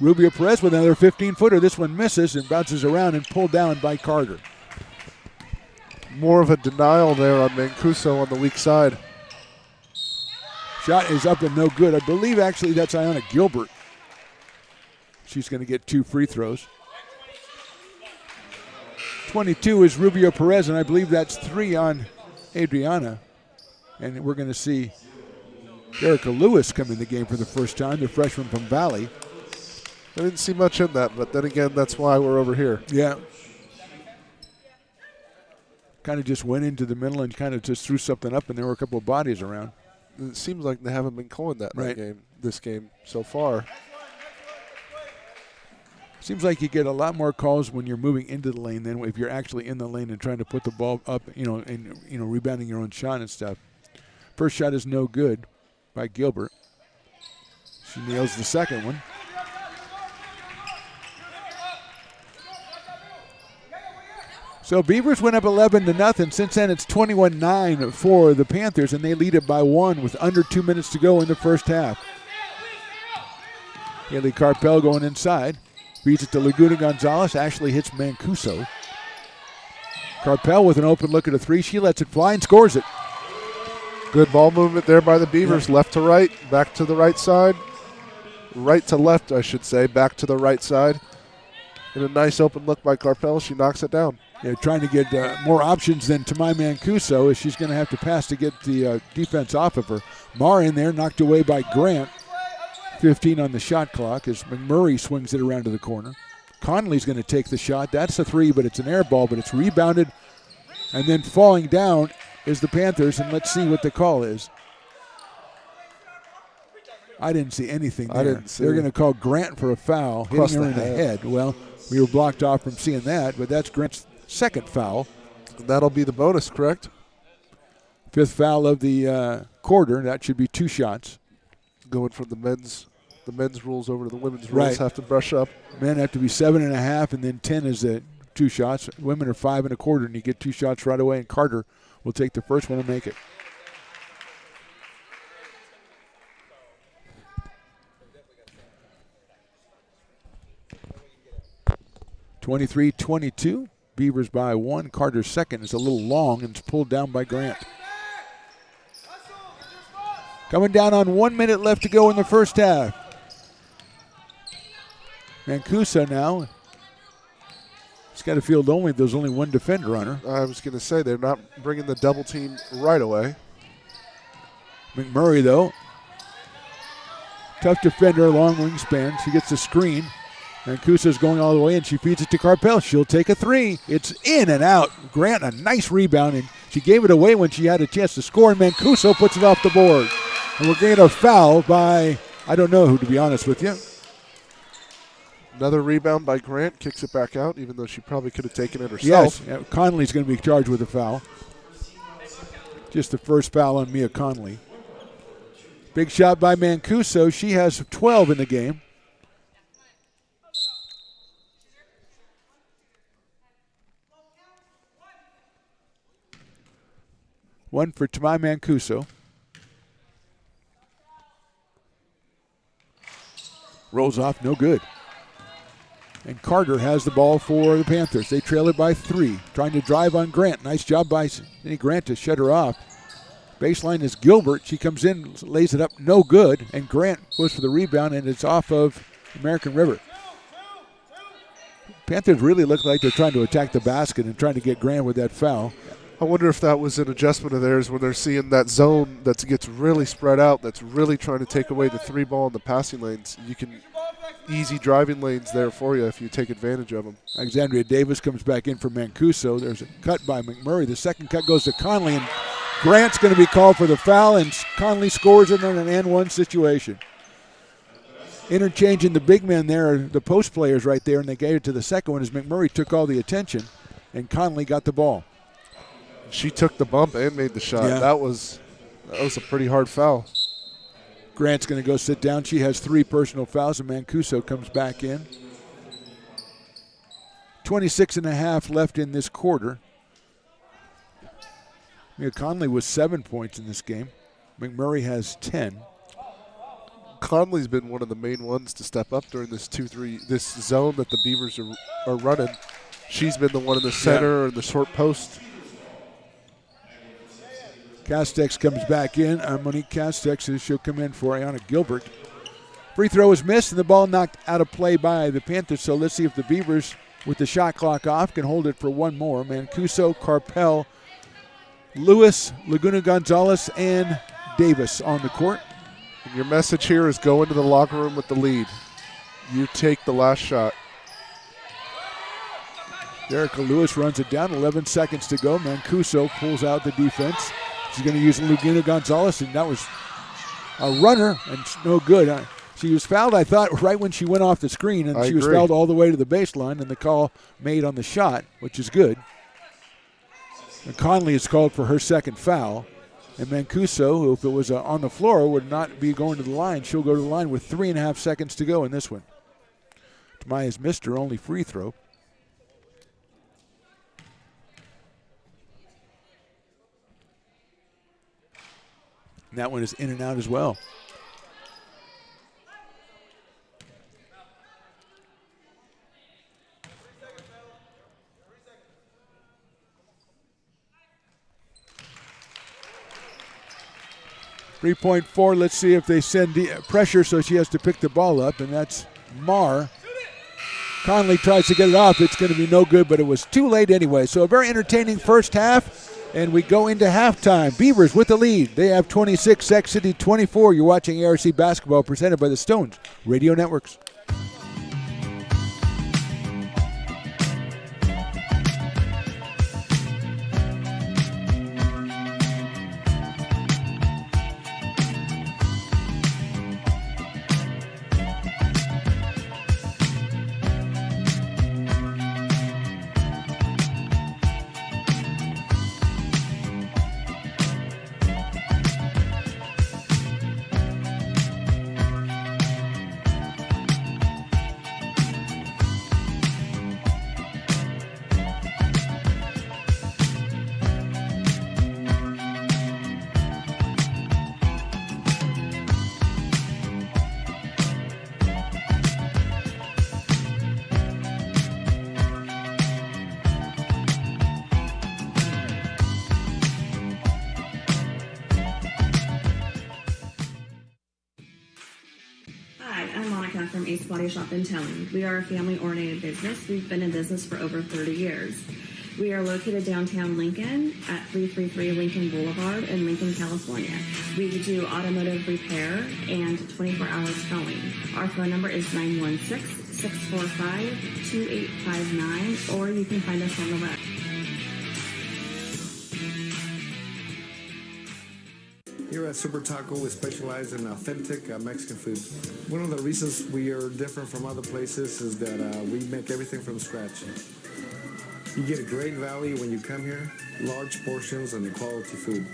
Rubio Perez with another 15-footer. This one misses and bounces around and pulled down by Carter.
More of a denial there on Mancuso on the weak side.
Shot is up and no good. I believe actually that's Iona Gilbert. She's going to get 2 free throws. 22 is Rubio Perez, and I believe that's 3 on Adriana. And we're going to see Erica Lewis come in the game for the first time, the freshman from Valley.
I didn't see much in that, but then again, that's why we're over here.
Yeah. Kind of just went into the middle and kind of just threw something up, and there were a couple of bodies around.
It seems like they haven't been calling that
right.
this game so far.
Seems like you get a lot more calls when you're moving into the lane than if you're actually in the lane and trying to put the ball up, and rebounding your own shot and stuff. First shot is no good by Gilbert. She nails the second one. So Beavers went up 11-0. Since then, it's 21-9 for the Panthers, and they lead it by 1 with under 2 minutes to go in the first half. Haley Carpel going inside. Feeds it to Laguna Gonzalez. Ashley hits Mancuso. Carpel with an open look at a 3. She lets it fly and scores it.
Good ball movement there by the Beavers. Left to right, back to the right side. Right to left, I should say, back to the right side. And a nice open look by Carpel. She knocks it down.
Yeah, trying to get more options than Tamai Mancuso, as she's going to have to pass to get the defense off of her. Marr in there, knocked away by Grant. 15 on the shot clock as McMurray swings it around to the corner. Conley's going to take the shot. That's a 3, but it's an air ball, but it's rebounded. And then falling down is the Panthers, and let's see what the call is. I didn't see anything there.
I didn't see.
They're going to call Grant for a foul, hitting her in the head. Well, we were blocked off from seeing that, but that's Grant's second foul.
And that'll be the bonus, correct?
5th foul of the quarter. That should be 2 shots.
Going from the men's rules over to the women's rules.
Right.
Have to brush up.
Men have to be 7.5, and then 10 is the 2 shots. Women are 5.25, and you get 2 shots right away, and Carter will take the first one and make it. (23-22). Beavers by 1. Carter's second is a little long and it's pulled down by Grant. Coming down on 1 minute left to go in the first half. Mancuso now. He's got a field only. There's only 1 defender on her.
I was going to say they're not bringing the double team right away.
McMurray, though. Tough defender, long wingspan. She gets the screen. Mancuso's going all the way, and she feeds it to Carpel. She'll take a 3. It's in and out. Grant, a nice rebound, and she gave it away when she had a chance to score, and Mancuso puts it off the board. And we're getting a foul by, I don't know who, to be honest with you.
Another rebound by Grant, kicks it back out, even though she probably could have taken it herself.
Yes, Conley's going to be charged with a foul. Just the first foul on Mia Conley. Big shot by Mancuso. She has 12 in the game. One for Tamai Mancuso. Rolls off, no good. And Carter has the ball for the Panthers. They trail it by 3. Trying to drive on Grant. Nice job by Cindy Grant to shut her off. Baseline is Gilbert. She comes in, lays it up, no good. And Grant goes for the rebound, and it's off of American River. Panthers really look like they're trying to attack the basket and trying to get Grant with that foul.
I wonder if that was an adjustment of theirs when they're seeing that zone that gets really spread out, that's really trying to take away the 3 ball in the passing lanes. You can easy driving lanes there for you if you take advantage of them.
Alexandria Davis comes back in for Mancuso. There's a cut by McMurray. The second cut goes to Conley, and Grant's going to be called for the foul, and Conley scores it on an and-1 situation. Interchanging the big men there, the post players right there, and they gave it to the second one as McMurray took all the attention, and Conley got the ball.
She took the bump and made the shot.
Yeah.
That was a pretty hard foul.
Grant's going to go sit down. She has 3 personal fouls, and Mancuso comes back in. 26.5 left in this quarter. Mia Conley was 7 points in this game. McMurray has 10.
Conley's been one of the main ones to step up during this 2-3, this zone that the Beavers are running. She's been the one in the center or the short post.
Castex comes back in. Monique Castex says she'll come in for Ayana Gilbert. Free throw is missed, and the ball knocked out of play by the Panthers. So let's see if the Beavers, with the shot clock off, can hold it for one more. Mancuso, Carpel, Lewis, Laguna Gonzalez, and Davis on the court.
And your message here is go into the locker room with the lead. You take the last shot.
Erica Lewis runs it down. 11 seconds to go. Mancuso pulls out the defense. She's going to use Laguna Gonzalez, and that was a runner, and no good. She was fouled, I thought, right when she went off the screen, and she was fouled all the way to the baseline, and the call made on the shot, which is good. And Conley is called for her second foul. And Mancuso, who if it was on the floor, would not be going to the line. She'll go to the line with 3.5 seconds to go in this one. Tamaya's missed her only free throw. And that one is in and out as well. .4, let's see if they send pressure so she has to pick the ball up, and that's Marr. Conley tries to get it off. It's going to be no good, but it was too late anyway. So a very entertaining first half, and we go into halftime. Beavers with the lead. They have 26, Sac City 24. You're watching ARC Basketball presented by the Stones Radio Networks.
From Ace Body Shop in town. We are a family-oriented business. We've been in business for over 30 years. We are located downtown Lincoln at 333 Lincoln Boulevard in Lincoln, California. We do automotive repair and 24-hour towing. Our phone number is 916-645-2859, or you can find us on the web.
Here at Super Taco, we specialize in authentic Mexican food. One of the reasons we are different from other places is that we make everything from scratch. You get a great value when you come here, large portions and quality food.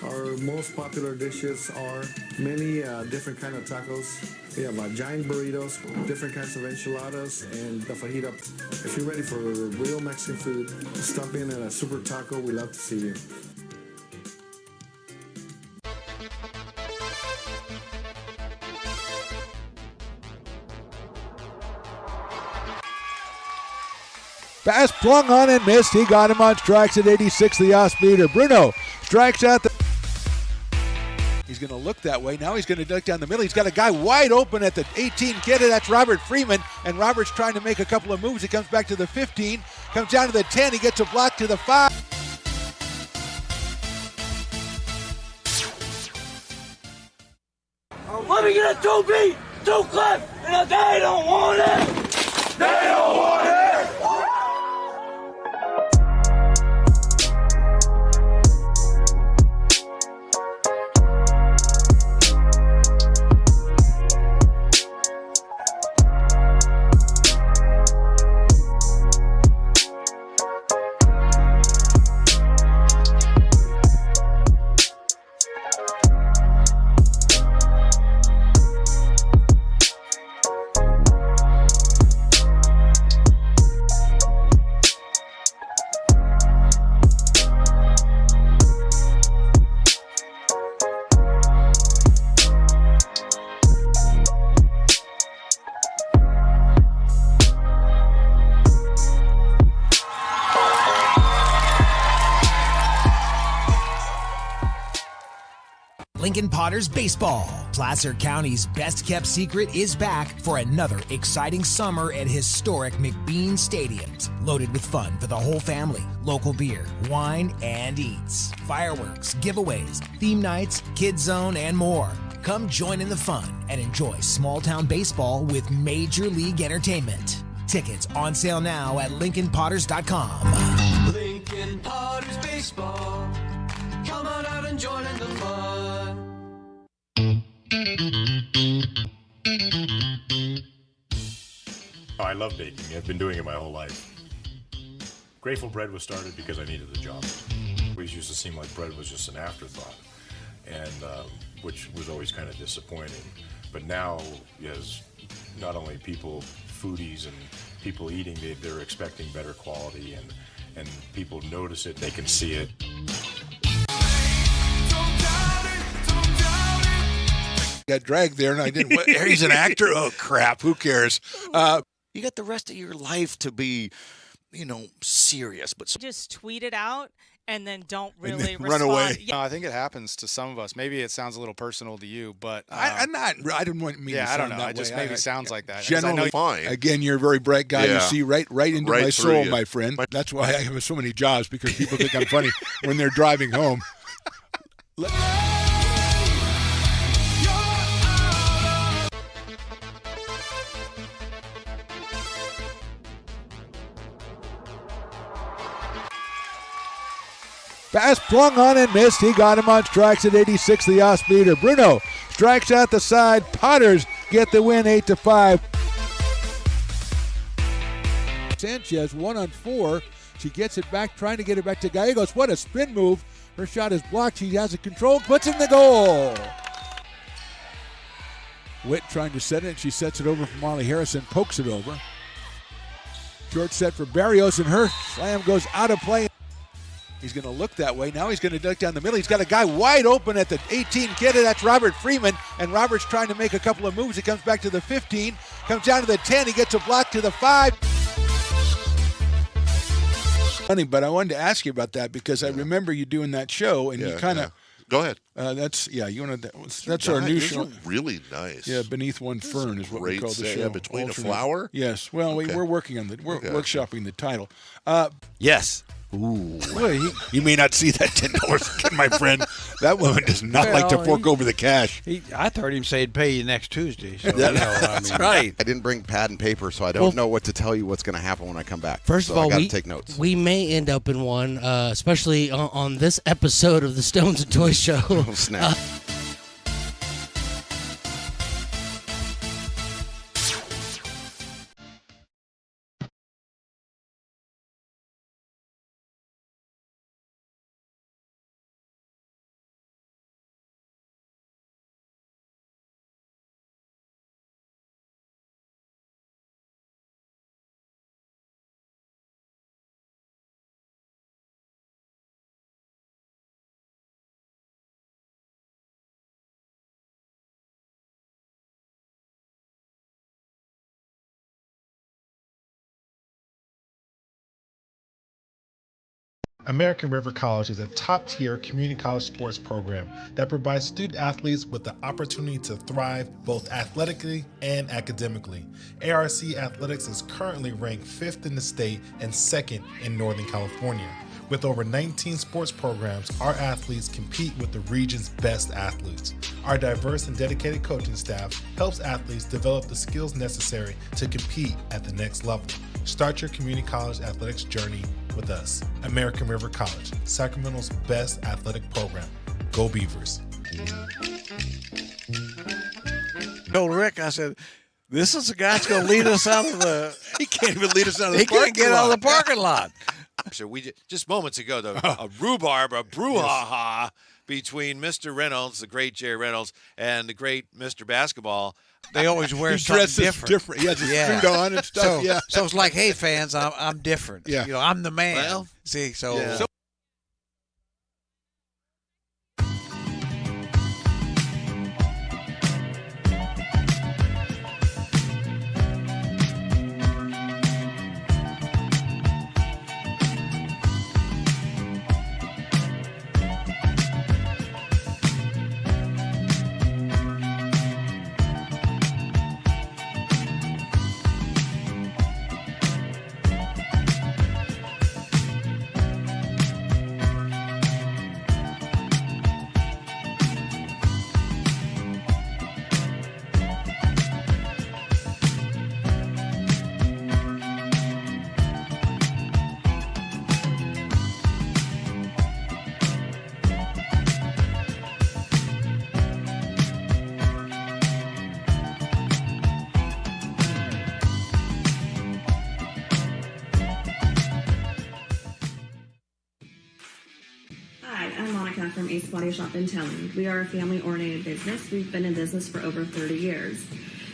Our most popular dishes are many different kind of tacos. We have giant burritos, different kinds of enchiladas, and the fajita. If you're ready for real Mexican food, stop in at a Super Taco. We love to see you.
Pass flung on and missed. He got him on strikes at 86, the off-speeder. Bruno strikes out the... He's going to look that way. Now he's going to duck down the middle. He's got a guy wide open at the 18 kid. That's Robert Freeman. And Robert's trying to make a couple of moves. He comes back to the 15. Comes down to the 10. He gets a block to the 5.
Let me get a 2-beat, 2-clip, and they don't want it. They don't want it.
Lincoln Potters Baseball. Placer County's best-kept secret is back for another exciting summer at historic McBean Stadiums. Loaded with fun for the whole family, local beer, wine, and eats. Fireworks, giveaways, theme nights, kids zone, and more. Come join in the fun and enjoy small-town baseball with Major League Entertainment. Tickets on sale now at LincolnPotters.com.
Lincoln Potters Baseball. Come on out and join in the fun.
I love baking. I've been doing it my whole life. Grateful Bread was started because I needed a job. It always used to seem like bread was just an afterthought. and which was always kind of disappointing. But now, as not only people, foodies and people eating, they're expecting better quality, and people notice it, they can see it.
Got dragged there, and I didn't. He's an actor. Oh crap! Who cares?
You got the rest of your life to be, serious. But
just tweet it out and then don't really
run away.
Yeah.
No, I think it happens to some of us. Maybe it sounds a little personal to you, but
I didn't want me.
Yeah,
to
I don't
sound
know.
that
It just
way.
maybe sounds like that.
Generally,
fine.
Again, you're a very bright guy.
Yeah.
You see right into
Right
my
through
soul,
you.
my friend. That's why I have so many jobs, because people think I'm funny when they're driving home. Pass flung on and missed. He got him on strikes at 86, the off-speeder. Bruno strikes out the side. Potters get the win 8-5. Sanchez 1-on-4. She gets it back, trying to get it back to Gallegos. What a spin move. Her shot is blocked. She has it controlled, puts in the goal. Witt trying to set it. She sets it over for Molly Harrison, pokes it over. Short set for Barrios, and her slam goes out of play. He's going to look that way. Now he's going to duck down the middle. He's got a guy wide open at the 18 kid. That's Robert Freeman. And Robert's trying to make a couple of moves. He comes back to the 15, comes down to the 10. He gets a block to the 5. Funny, but I wanted to ask you about that because I remember you doing that show, and you kind of.
Go ahead.
That's our new show.
Really nice.
Yeah, Beneath One Fern is what we call the show.
Yeah, Between a Flower.
Yes. Well, we're working on workshopping the title.
yes.
Ooh. Well, you may not see that $10 again, my friend. That woman does not like to fork over the cash.
I heard him say he'd pay you next Tuesday. So,
That's right. I didn't bring pad and paper, so I don't know what to tell you what's going to happen when I come back.
First of all,
I got to take notes.
We may end up in one, especially on this episode of the Stones and Toys Show.
Oh, snap.
American River College is a top-tier community college sports program that provides student athletes with the opportunity to thrive both athletically and academically. ARC Athletics is currently ranked 5th in the state and 2nd in Northern California. With over 19 sports programs, our athletes compete with the region's best athletes. Our diverse and dedicated coaching staff helps athletes develop the skills necessary to compete at the next level. Start your community college athletics journey with us. American River College, Sacramento's best athletic program. Go Beavers.
told Rick, I said, this is the guy that's going to lead us out of the...
He can't even lead us out of the
He
parking
can't get
lot.
out of the parking lot.
So just moments ago, a rhubarb, a brouhaha between Mr. Reynolds, the great Jerry Reynolds, and the great Mr. Basketball.
They always wear
He
something
dresses
different.
He has his suit on and stuff.
So, so it's like, hey, fans, I'm different.
Yeah.
I'm the man.
Well,
see, so...
yeah.
Monica from Ace Body Shop in Telling. We are a family-oriented business. We've been in business for over 30 years.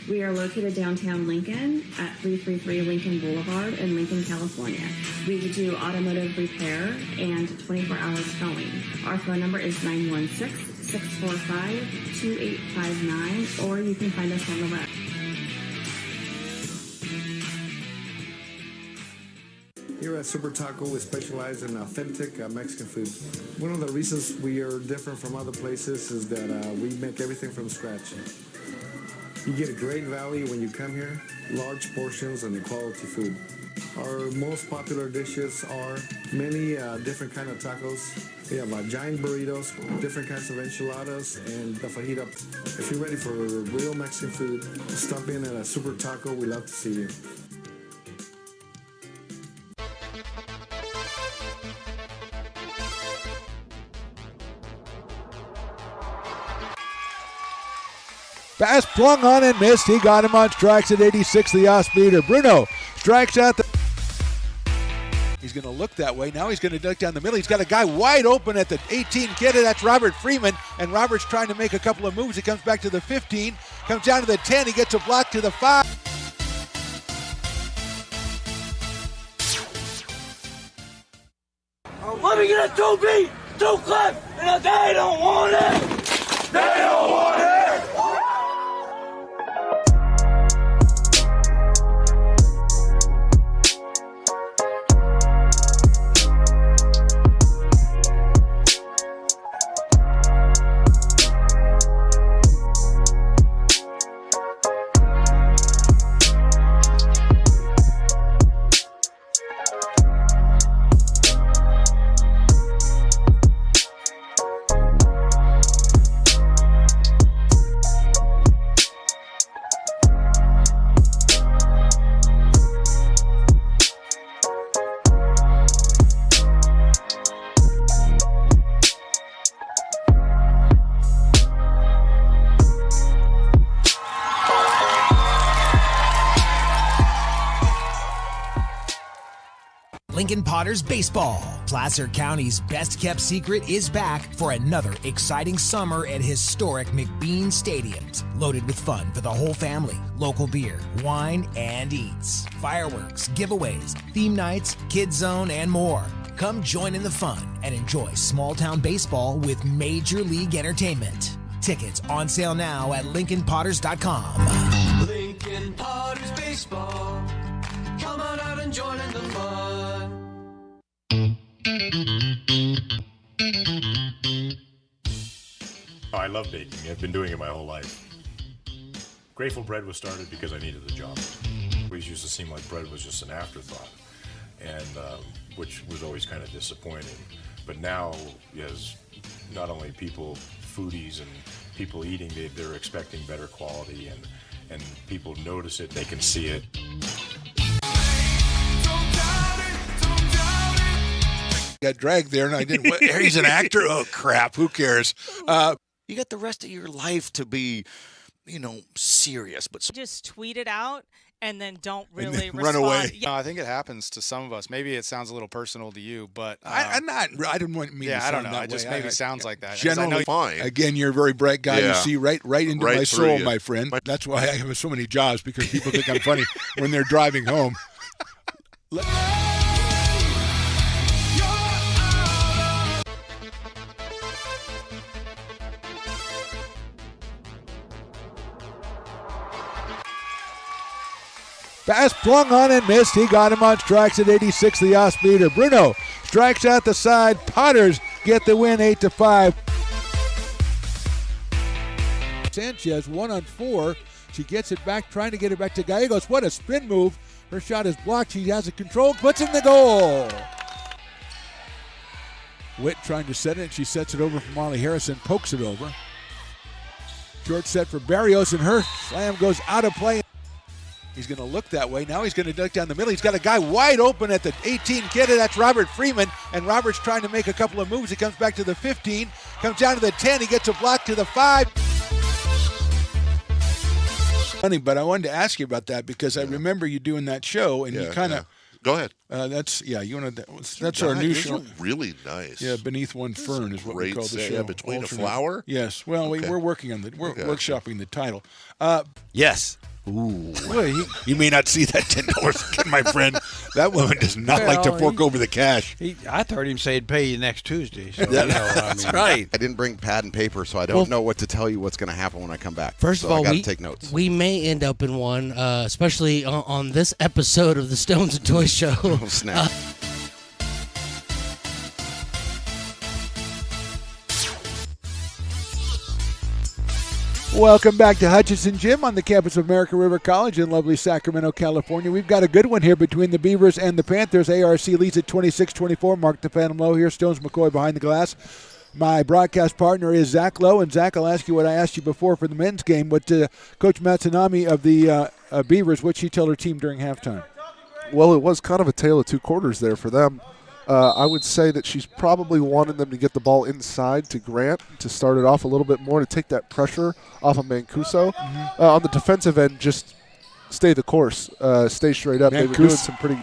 We are located downtown Lincoln at 333 Lincoln Boulevard in Lincoln, California. We do automotive repair and 24-hour towing. Our phone number is 916-645-2859, or you can find us on the web.
Here at Super Taco, we specialize in authentic Mexican food. One of the reasons we are different from other places is that we make everything from scratch. You get a great value when you come here, large portions and quality food. Our most popular dishes are many different kind of tacos. We have giant burritos, different kinds of enchiladas, and the fajita. If you're ready for real Mexican food, stop in at a Super Taco. We'd love to see you.
Pass flung on and missed. He got him on strikes at 86, the off-speeder. Bruno strikes out the... He's going to look that way. Now he's going to duck down the middle. He's got a guy wide open at the 18 kid. That's Robert Freeman. And Robert's trying to make a couple of moves. He comes back to the 15. Comes down to the 10. He gets a block to the 5.
Let me get a 2-beat, 2-clip, and they don't want it. They don't want it.
Lincoln Potters Baseball. Placer County's best kept secret is back for another exciting summer at historic McBean Stadiums. Loaded with fun for the whole family, local beer, wine, and eats. Fireworks, giveaways, theme nights, kids zone, and more. Come join in the fun and enjoy small town baseball with Major League Entertainment. Tickets on sale now at LincolnPotters.com.
Lincoln Potters Baseball. Come on out and join in the fun.
Oh, I love baking. I've been doing it my whole life. Grateful Bread was started because I needed the job. It always used to seem like bread was just an afterthought, and which was always kind of disappointing. But now, as not only people, foodies and people eating, they're expecting better quality, and people notice it, they can see it.
Got dragged there, and I didn't. He's an actor. Oh crap! Who cares?
You got the rest of your life to be, serious. But
just tweet it out and then don't really
run away.
Yeah.
No, I think it happens to some of us. Maybe it sounds a little personal to you, but
I'm not. I didn't want me.
Yeah,
to
I don't
sound
know.
that
It just
way.
maybe sounds like that.
Generally,
fine.
Again, you're a very bright guy.
Yeah.
You see right into
Right
my
through
soul,
you.
my friend. That's why I have so many jobs, because people think I'm funny when they're driving home. Pass flung on and missed. He got him on strikes at 86, the off-speeder. Bruno strikes out the side. Potters get the win 8-5. Sanchez 1-on-4. She gets it back, trying to get it back to Gallegos. What a spin move. Her shot is blocked. She has it controlled, puts in the goal. Witt trying to set it. She sets it over for Molly Harrison, pokes it over. Short set for Barrios, and her slam goes out of play. He's going to look that way. Now he's going to duck down the middle. He's got a guy wide open at the 18 kid. That's Robert Freeman. And Robert's trying to make a couple of moves. He comes back to the 15. Comes down to the 10. He gets a block to the 5. Funny, but I wanted to ask you about that because I remember you doing that show, and you kind of
Go ahead.
That's you want to. That's
They're
our new
those
show.
are really nice.
Yeah, Beneath One Fern is what we
great
call the
set.
show.
Yeah, Between a
Alternate.
Flower?
Yes. Well,
Okay.
we're working on we're
Gotcha.
workshopping the title.
Yes.
Ooh. Well,
You may not see that $10 again, my friend. That woman does not like to
Well,
fork over the cash.
I heard him say he'd pay you next Tuesday. So,
That's right.
I didn't bring pad and paper, so I don't know what to tell you what's going to happen when I come back.
First
so
of all,
I got to
we
take notes.
we may end up in one, especially on this episode of the Stones and Toys Show.
Oh, snap.
Welcome back to Hutchinson Gym on the campus of American River College in lovely Sacramento, California. We've got a good one here between the Beavers and the Panthers. ARC leads at 26-24. Mark the Phantom Lowe here. Stones McCoy behind the glass. My broadcast partner is Zach Lowe. And Zach, I'll ask you what I asked you before for the men's game. What Coach Matsunami of the Beavers, what she told her team during halftime?
Well, it was kind of a tale of two quarters there for them. I would say that she's probably wanting them to get the ball inside to Grant to start it off a little bit more, to take that pressure off of Mancuso. On the defensive end, just stay the course, stay straight up. They were doing some pretty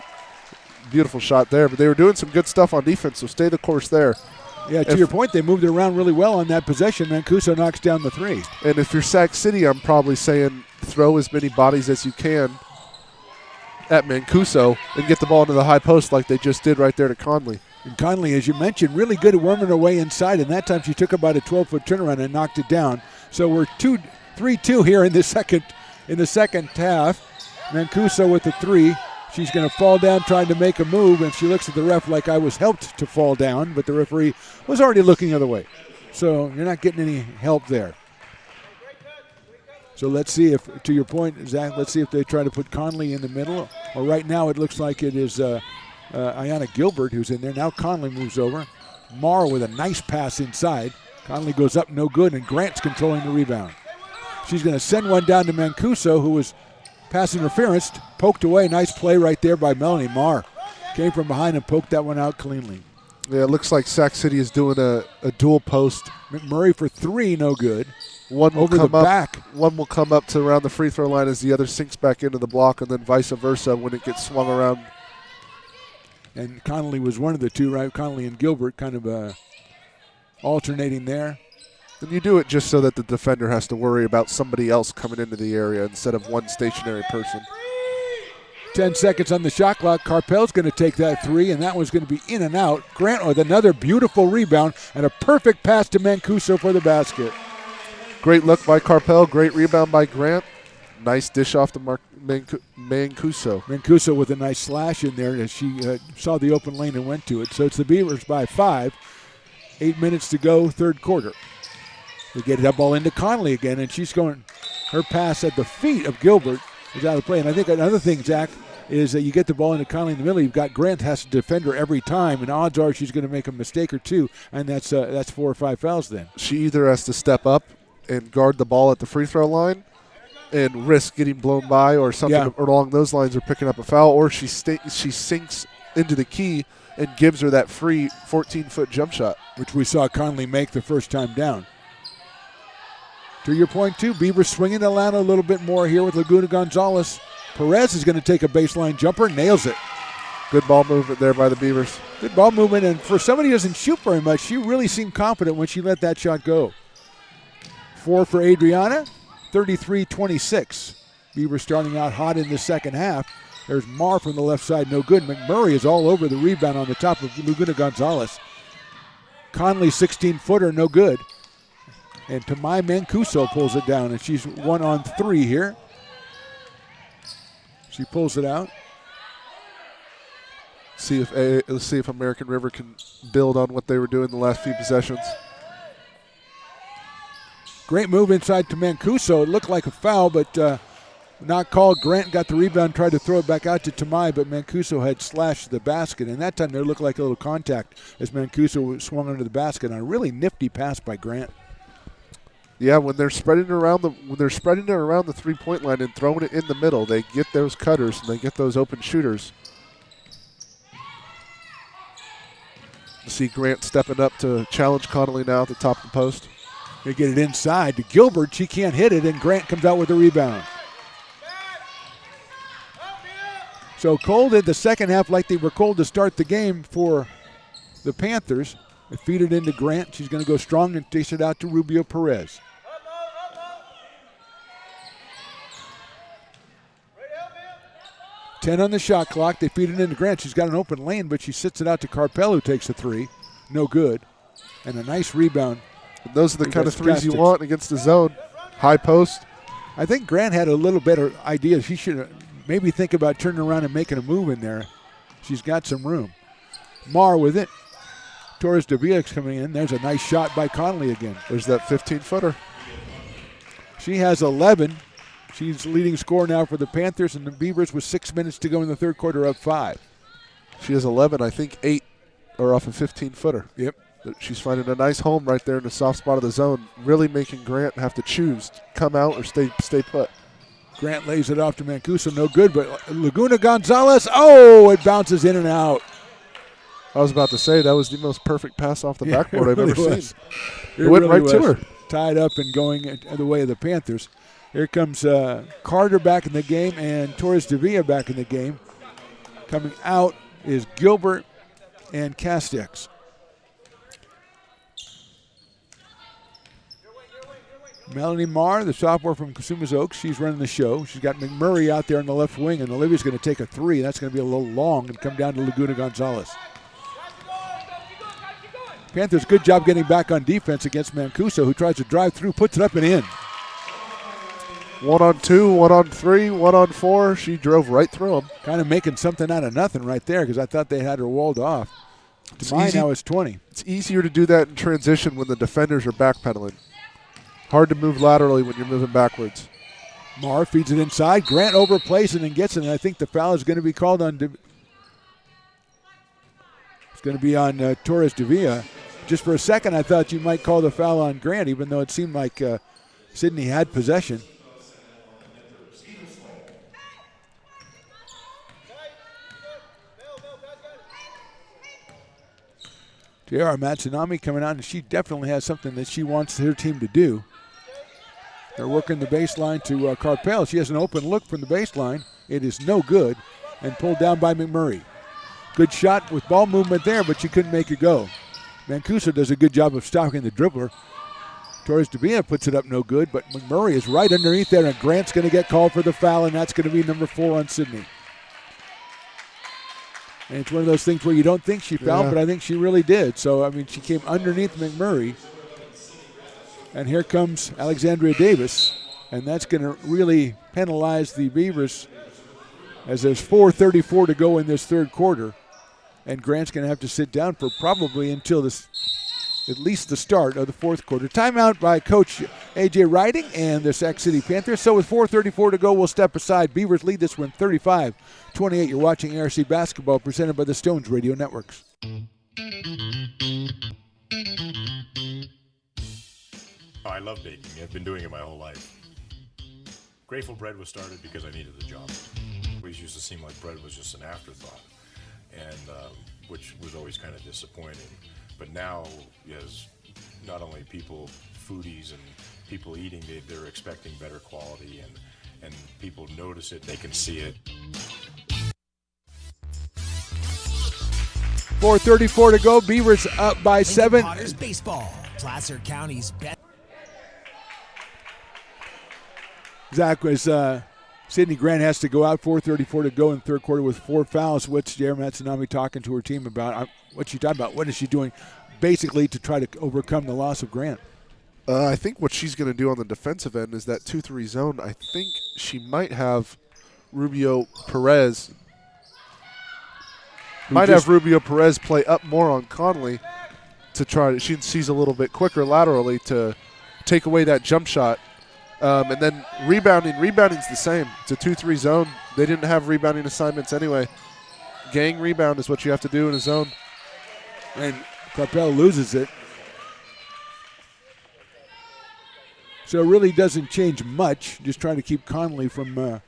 beautiful shot there, but they were doing some good stuff on defense, so stay the course there.
Yeah, to your point, they moved it around really well on that possession. Mancuso knocks down the three.
And if you're Sac City, I'm probably saying throw as many bodies as you can at Mancuso and get the ball into the high post like they just did right there to Conley.
And Conley, as you mentioned, really good at worming her way inside, and that time she took about a 12-foot turnaround and knocked it down. So we're 3-2 here in the second half. Mancuso with the three. She's going to fall down trying to make a move, and she looks at the ref like I was helped to fall down, but the referee was already looking the other way. So you're not getting any help there. So let's see if, to your point, Zach, let's see if they try to put Conley in the middle. Or right now it looks like it is Ayanna Gilbert who's in there. Now Conley moves over. Marr with a nice pass inside. Conley goes up, no good, and Grant's controlling the rebound. She's going to send one down to Mancuso, who was pass interference, poked away. Nice play right there by Melanie Marr. Came from behind and poked that one out cleanly.
Yeah, it looks like Sac City is doing a dual post.
McMurray for three, no good.
One will
over
come
the
up,
back.
One will come up to around the free throw line as the other sinks back into the block, and then vice versa when it gets swung around.
And Connolly was one of the two, right? Connolly and Gilbert kind of alternating there.
And you do it just so that the defender has to worry about somebody else coming into the area instead of one stationary person.
10 seconds on the shot clock. Carpel's going to take that three, and that one's going to be in and out. Grant with another beautiful rebound and a perfect pass to Mancuso for the basket.
Great look by Carpel. Great rebound by Grant. Nice dish off to Mancuso.
Mancuso with a nice slash in there as she saw the open lane and went to it. So it's the Beavers by 5. 8 minutes to go, third quarter. They get that ball into Conley again, and she's going. Her pass at the feet of Gilbert is out of play. And I think another thing, Zach, is that you get the ball into Conley in the middle. You've got Grant has to defend her every time, and odds are she's going to make a mistake or two, and that's 4 or 5 fouls then.
She either has to step up and guard the ball at the free throw line and risk getting blown by or something along those lines or picking up a foul, or she sinks into the key and gives her that free 14-foot jump shot.
Which we saw Conley make the first time down. To your point, too, Beavers swinging the line a little bit more here with Laguna Gonzalez. Perez is going to take a baseline jumper, nails it.
Good ball movement there by the Beavers.
Good ball movement, and for somebody who doesn't shoot very much, she really seemed confident when she let that shot go. 4 for Adriana, 33-26. Beavers starting out hot in the second half. There's Marr from the left side, no good. McMurray is all over the rebound on the top of Laguna Gonzalez. Conley, 16-footer, no good. And Tamai Mancuso pulls it down, and she's 1 on 3 here. She pulls it out.
Let's see if American River can build on what they were doing the last few possessions.
Great move inside to Mancuso. It looked like a foul, but not called. Grant got the rebound, tried to throw it back out to Tamai, but Mancuso had slashed the basket. And that time there looked like a little contact as Mancuso swung under the basket on a really nifty pass by Grant.
Yeah, when they're spreading it around the 3-point line and throwing it in the middle, they get those cutters and they get those open shooters. You see Grant stepping up to challenge Connolly now at the top of the post.
They get it inside to Gilbert. She can't hit it, and Grant comes out with the rebound. So cold in the second half like they were cold to start the game for the Panthers. They feed it into Grant. She's going to go strong and dish it out to Rubio Perez. Ten on the shot clock. They feed it into Grant. She's got an open lane, but she sits it out to Carpel, who takes a three. No good. And a nice rebound.
And those are the kind of threes you want against the zone. High post.
I think Grant had a little better idea. She should maybe think about turning around and making a move in there. She's got some room. Marr with it. Torres Davia's coming in. There's a nice shot by Conley again.
There's that 15-footer.
She has 11. She's leading scorer now for the Panthers, and the Beavers with 6 minutes to go in the third quarter up 5.
She has 11. I think 8 are off a 15-footer.
Yep.
She's finding a nice home right there in the soft spot of the zone, really making Grant have to choose, come out or stay put.
Grant lays it off to Mancuso, no good, but Laguna Gonzalez, it bounces in and out.
I was about to say, that was the most perfect pass off the backboard I've ever seen.
It
went
really
right to her.
Tied up and going the way of the Panthers. Here comes Carter back in the game and Torres Davia back in the game. Coming out is Gilbert and Castex. Melanie Marr, the sophomore from Casumas Oaks, she's running the show. She's got McMurray out there on the left wing, and Olivia's going to take a three. That's going to be a little long and come down to Laguna Gonzalez. Panthers, good job getting back on defense against Mancuso, who tries to drive through, puts it up and in.
1 on 2, 1 on 3, 1 on 4. She drove right through him.
Kind of making something out of nothing right there because I thought they had her walled off. Now it's 20.
It's easier to do that in transition when the defenders are backpedaling. Hard to move laterally when you're moving backwards.
Marr feeds it inside. Grant overplays it and gets it, and I think the foul is going to be called on. It's going to be on Torres Davia. Just for a second, I thought you might call the foul on Grant, even though it seemed like Sydney had possession. J.R. Matsunami coming out, and she definitely has something that she wants her team to do. They're working the baseline to Carpel. She has an open look from the baseline. It is no good, and pulled down by McMurray. Good shot with ball movement there, but she couldn't make it go. Mancuso does a good job of stopping the dribbler. Torres Davia puts it up no good, but McMurray is right underneath there, and Grant's going to get called for the foul, and that's going to be number 4 on Sydney. And it's one of those things where you don't think she fouled, but I think she really did. So, I mean, she came underneath McMurray. And here comes Alexandria Davis. And that's going to really penalize the Beavers as there's 4:34 to go in this third quarter. And Grant's going to have to sit down for probably until at least the start of the fourth quarter. Timeout by Coach A.J. Riding and the Sac City Panthers. So with 4:34 to go, we'll step aside. Beavers lead this one 35-28. You're watching ARC Basketball presented by the Stones Radio Networks.
I love baking. I've been doing it my whole life. Grateful Bread was started because I needed the job. It always used to seem like bread was just an afterthought, and which was always kind of disappointing. But now, as not only people, foodies and people eating, they're expecting better quality, and people notice it, they can see it.
4:34 to go. Beavers up by 7.
Potters baseball, Placer County's best.
Zach, as Sydney Grant has to go out, 4:34 to go in the third quarter with 4 fouls. What's J.R. Matsunami talking to her team about? What's she talking about? What is she doing basically to try to overcome the loss of Grant?
I think what she's going to do on the defensive end is that 2-3 zone. I think she might have Rubio Perez. Have Rubio Perez play up more on Conley to try to. She's a little bit quicker laterally to take away that jump shot. And then rebounding's the same. It's a 2-3 zone. They didn't have rebounding assignments anyway. Gang rebound is what you have to do in a zone.
And Carpel loses it. So it really doesn't change much, just trying to keep Conley from...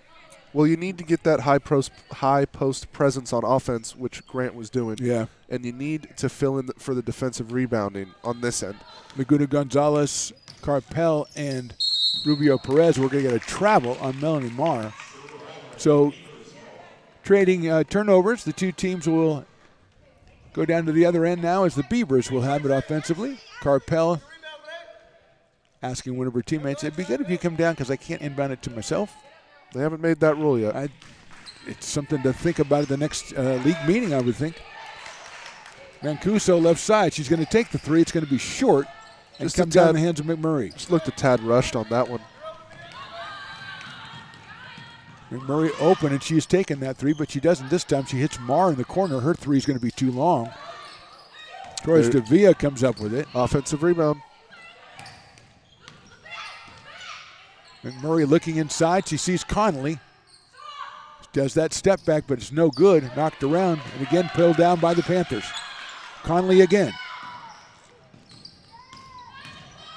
Well, you need to get that high post presence on offense, which Grant was doing.
Yeah.
And you need to fill in for the defensive rebounding on this end.
Laguna Gonzalez, Carpel, and Rubio Perez. We're going to get a travel on Melanie Marr. So trading turnovers. The two teams will go down to the other end now as the Beavers will have it offensively. Carpel asking one of her teammates, it'd be good if you come down because I can't inbound it to myself.
They haven't made that rule yet.
It's something to think about at the next league meeting, I would think. Mancuso left side. She's going to take the three. It's going to be short and
Just
come
a tad-
down in the hands of McMurray.
Just looked a tad rushed on that one.
McMurray open, and she's taken that three, but she doesn't this time. She hits Marr in the corner. Her three is going to be too long. Torres Davia comes up with it.
Offensive rebound.
McMurray looking inside. She sees Connolly. Does that step back, but it's no good. Knocked around, and again pulled down by the Panthers. Connolly again.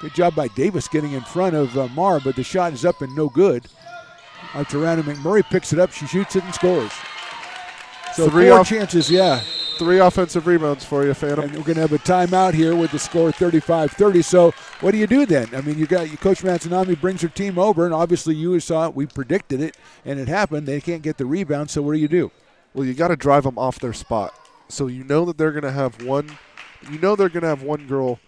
Good job by Davis getting in front of Marr, but the shot is up and no good. Out around, and McMurray picks it up. She shoots it and scores. So four chances, yeah.
3 offensive rebounds for you, Phantom.
And we're going to have a timeout here with the score 35-30. So what do you do then? I mean, Coach Matsunami brings her team over, and obviously you saw it. We predicted it, and it happened. They can't get the rebound, so what do?
Well, you got to drive them off their spot. So you know that they're going to have one. You know they're going to have one girl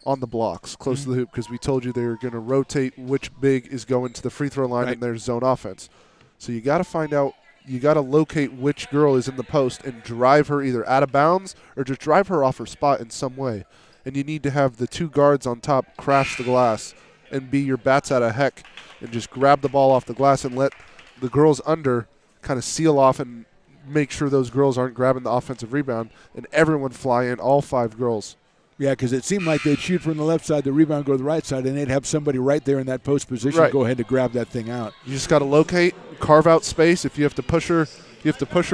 on the blocks close to the hoop because we told you they were going to rotate which big is going to the free throw line in their zone offense. So you got to find out. You got to locate which girl is in the post and drive her either out of bounds or just drive her off her spot in some way. And you need to have the 2 guards on top crash the glass and be your bats out of heck and just grab the ball off the glass and let the girls under kind of seal off and make sure those girls aren't grabbing the offensive rebound and everyone fly in, all 5 girls.
Yeah, because it seemed like they'd shoot from the left side, the rebound go to the right side, and they'd have somebody right there in that post position go ahead to grab that thing out.
You just got to locate, carve out space. If you have to push her,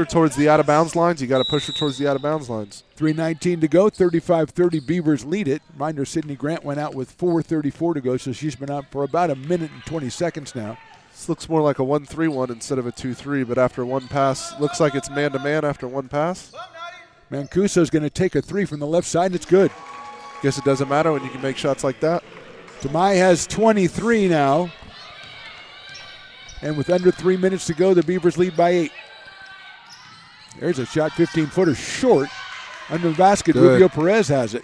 towards the out of bounds lines. You got to push her towards the out of bounds lines.
3:19 to go, 35-30. Beavers lead it. Reminder: Sydney Grant went out with 4:34 to go, so she's been out for about a minute and 20 seconds now.
This looks more like a 1-3-1 instead of a 2-3, but after one pass, looks like it's man-to-man after one pass.
Mancuso's going to take a 3 from the left side, and it's good.
Guess it doesn't matter when you can make shots like that.
Tamai has 23 now. And with under 3 minutes to go, the Beavers lead by 8. There's a shot, 15-footer short. Under the basket,
Good.
Rubio Perez has it.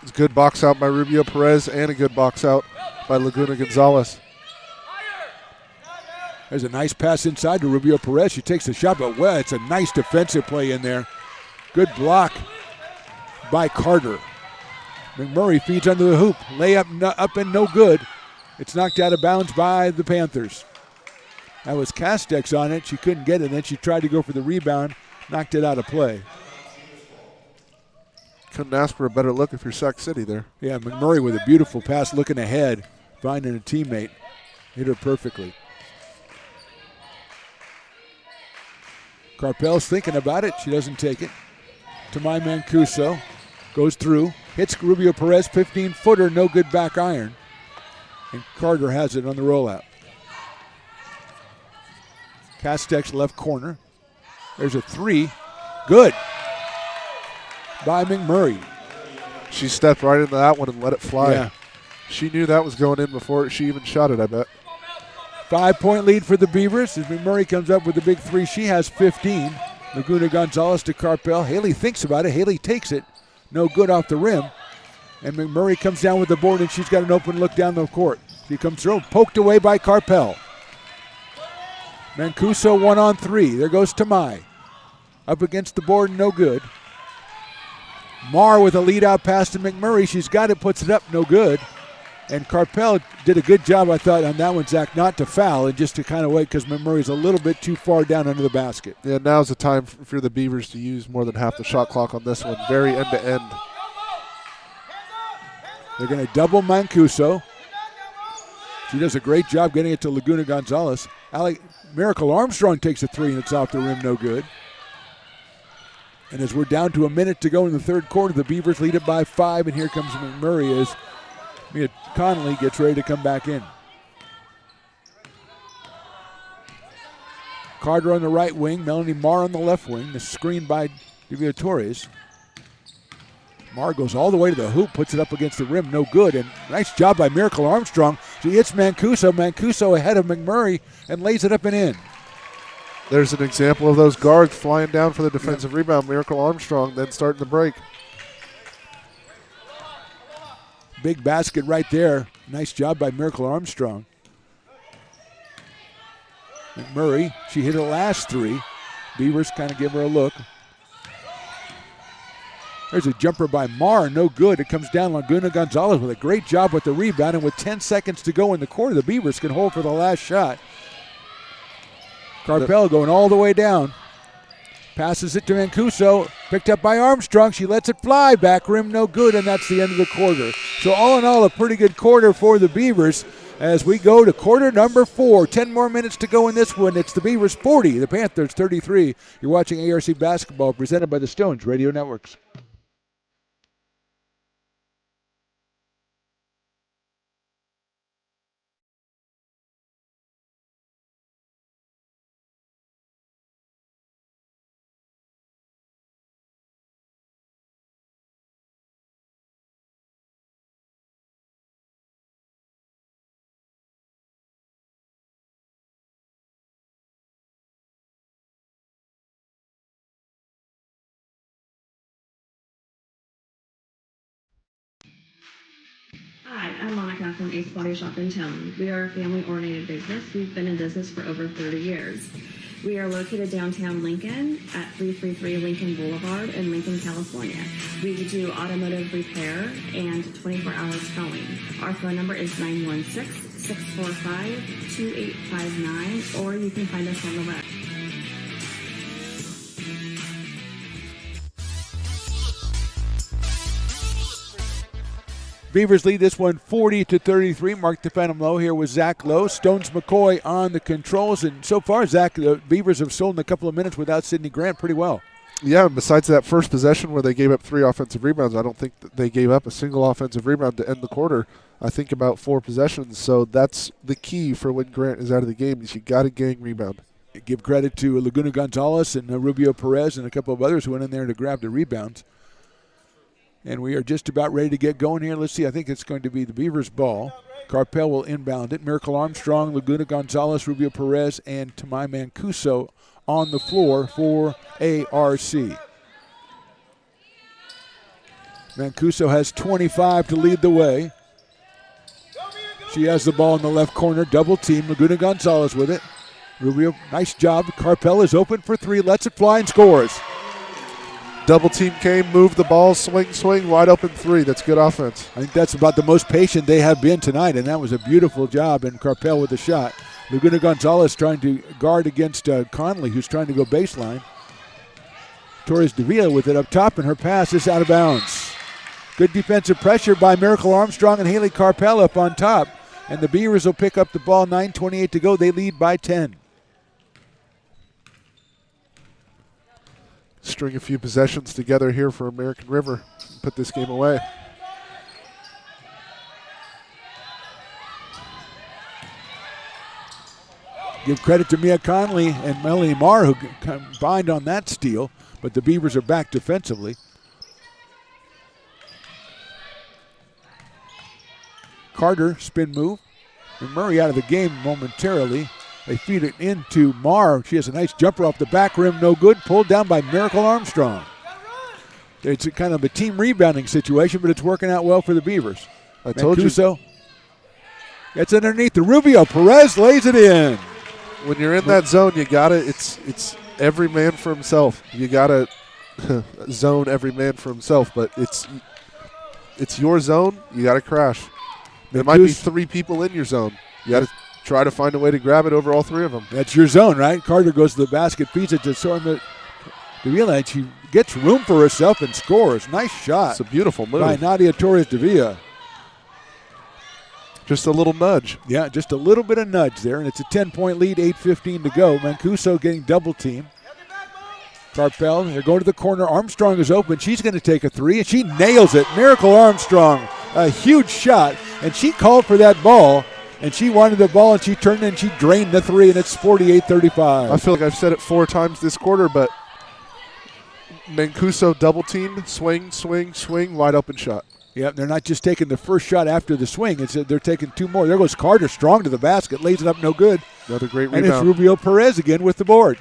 It's a good box out by Rubio Perez and a good box out by Laguna Gonzalez.
There's a nice pass inside to Rubio Perez. She takes the shot, but it's a nice defensive play in there. Good block by Carter. McMurray feeds under the hoop. Layup up and no good. It's knocked out of bounds by the Panthers. That was Castex on it. She couldn't get it. Then she tried to go for the rebound. Knocked it out of play.
Couldn't ask for a better look if you're Sac City there.
Yeah, McMurray with a beautiful pass looking ahead. Finding a teammate. Hit her perfectly. Carpel's thinking about it. She doesn't take it. Tamai Mancuso goes through. Hits Rubio Perez, 15-footer, no good back iron. And Carter has it on the rollout. Castex left corner. There's a 3. Good. By McMurray.
She stepped right into that one and let it fly.
Yeah.
She knew that was going in before she even shot it, I bet.
5-point lead for the Beavers as McMurray comes up with the big 3. She has 15. Laguna Gonzalez to Carpel. Haley thinks about it. Haley takes it. No good off the rim. And McMurray comes down with the board, and she's got an open look down the court. She comes through, poked away by Carpel. Mancuso 1-on-3. There goes Tamai. Up against the board, no good. Marr with a lead-out pass to McMurray. She's got it, puts it up, no good. And Carpel did a good job, I thought, on that one, Zach, not to foul and just to kind of wait because McMurray's a little bit too far down under the basket.
Yeah, now's the time for the Beavers to use more than half the shot clock on this one. Very end-to-end.
They're going to double Mancuso. She does a great job getting it to Laguna Gonzalez. Miracle Armstrong takes a 3, and it's off the rim, no good. And as we're down to a minute to go in the third quarter, the Beavers lead it by 5, and here comes McMurray as Mia Connolly gets ready to come back in. Carter on the right wing, Melanie Marr on the left wing. The screen by Divya Torres. Marr goes all the way to the hoop, puts it up against the rim, no good. And nice job by Miracle Armstrong. She hits Mancuso. Mancuso ahead of McMurray and lays it up and in.
There's an example of those guards flying down for the defensive rebound. Miracle Armstrong then starting the break.
Big basket right there. Nice job by Miracle Armstrong. And Murray, she hit her last three. Beavers kind of give her a look. There's a jumper by Marr, no good. It comes down. Laguna Gonzalez with a great job with the rebound, and with 10 seconds to go in the quarter, the Beavers can hold for the last shot. Carpel going all the way down. Passes it to Mancuso, picked up by Armstrong. She lets it fly, back rim, no good, and that's the end of the quarter. So all in all, a pretty good quarter for the Beavers as we go to quarter number 4. 10 more minutes to go in this one. It's the Beavers 40, the Panthers 33. You're watching ARC Basketball presented by the Stones Radio Networks.
Hi, I'm Monica from Ace Body Shop in Town. We are a family-oriented business. We've been in business for over 30 years. We are located downtown Lincoln at 333 Lincoln Boulevard in Lincoln, California. We do automotive repair and 24-hour towing. Our phone number is 916-645-2859, or you can find us on the web.
Beavers lead this one 40-33. Mark the Phantom Low here with Zach Lowe. Stones McCoy on the controls. And so far, Zach, the Beavers have sold in a couple of minutes without Sidney Grant pretty well.
Yeah, besides that first possession where they gave up 3 offensive rebounds, I don't think that they gave up a single offensive rebound to end the quarter. I think about 4 possessions. So that's the key for when Grant is out of the game is you got to gang rebound.
Give credit to Laguna Gonzalez and Rubio Perez and a couple of others who went in there to grab the rebounds. And we are just about ready to get going here. Let's see. I think it's going to be the Beavers' ball. Carpel will inbound it. Miracle Armstrong, Laguna Gonzalez, Rubio Perez, and Tamai Mancuso on the floor for ARC. Mancuso has 25 to lead the way. She has the ball in the left corner. Double team. Laguna Gonzalez with it. Rubio, nice job. Carpel is open for 3. Lets it fly and scores.
Double team came, moved the ball, swing, wide open 3. That's good offense.
I think that's about the most patient they have been tonight, and that was a beautiful job. And Carpel with the shot. Laguna Gonzalez trying to guard against Conley, who's trying to go baseline. Torres Davila with it up top, and her pass is out of bounds. Good defensive pressure by Miracle Armstrong and Haley Carpel up on top. And the Beavers will pick up the ball, 9:28 to go. They lead by 10.
String a few possessions together here for American River. Put this game away.
Give credit to Mia Conley and Melanie Marr who combined on that steal, but the Beavers are back defensively. Carter, spin move. And Murray out of the game momentarily. They feed it into Marr. She has a nice jumper off the back rim, no good. Pulled down by Miracle Armstrong. It's a kind of a team rebounding situation, but it's working out well for the Beavers.
I told you.
Mancuso gets underneath the Rubio. Perez lays it in.
When you're in that zone, you got to, it's every man for himself. You got to zone every man for himself, but it's your zone. You got to crash. There might be 3 people in your zone. You got to try to find a way to grab it over all 3 of them.
That's your zone, right? Carter goes to the basket, feeds it to Sorma Davila, and she gets room for herself and scores. Nice shot.
It's a beautiful move.
By Nadia Torres Davila.
Just a little nudge.
Yeah, just a little bit of nudge there, and it's a 10-point lead, 8:15 to go. Mancuso getting double team. Carpel, they're going to the corner. Armstrong is open. She's going to take a 3, and she nails it. Miracle Armstrong, a huge shot, and she called for that ball. And she wanted the ball, and she turned and she drained the 3, and it's 48-35.
I feel like I've said it 4 times this quarter, but Mancuso double team, swing, wide open shot.
Yeah, they're not just taking the first shot after the swing. They're taking 2 more. There goes Carter, strong to the basket, lays it up, no good.
Another great rebound.
And it's Rubio Perez again with the board.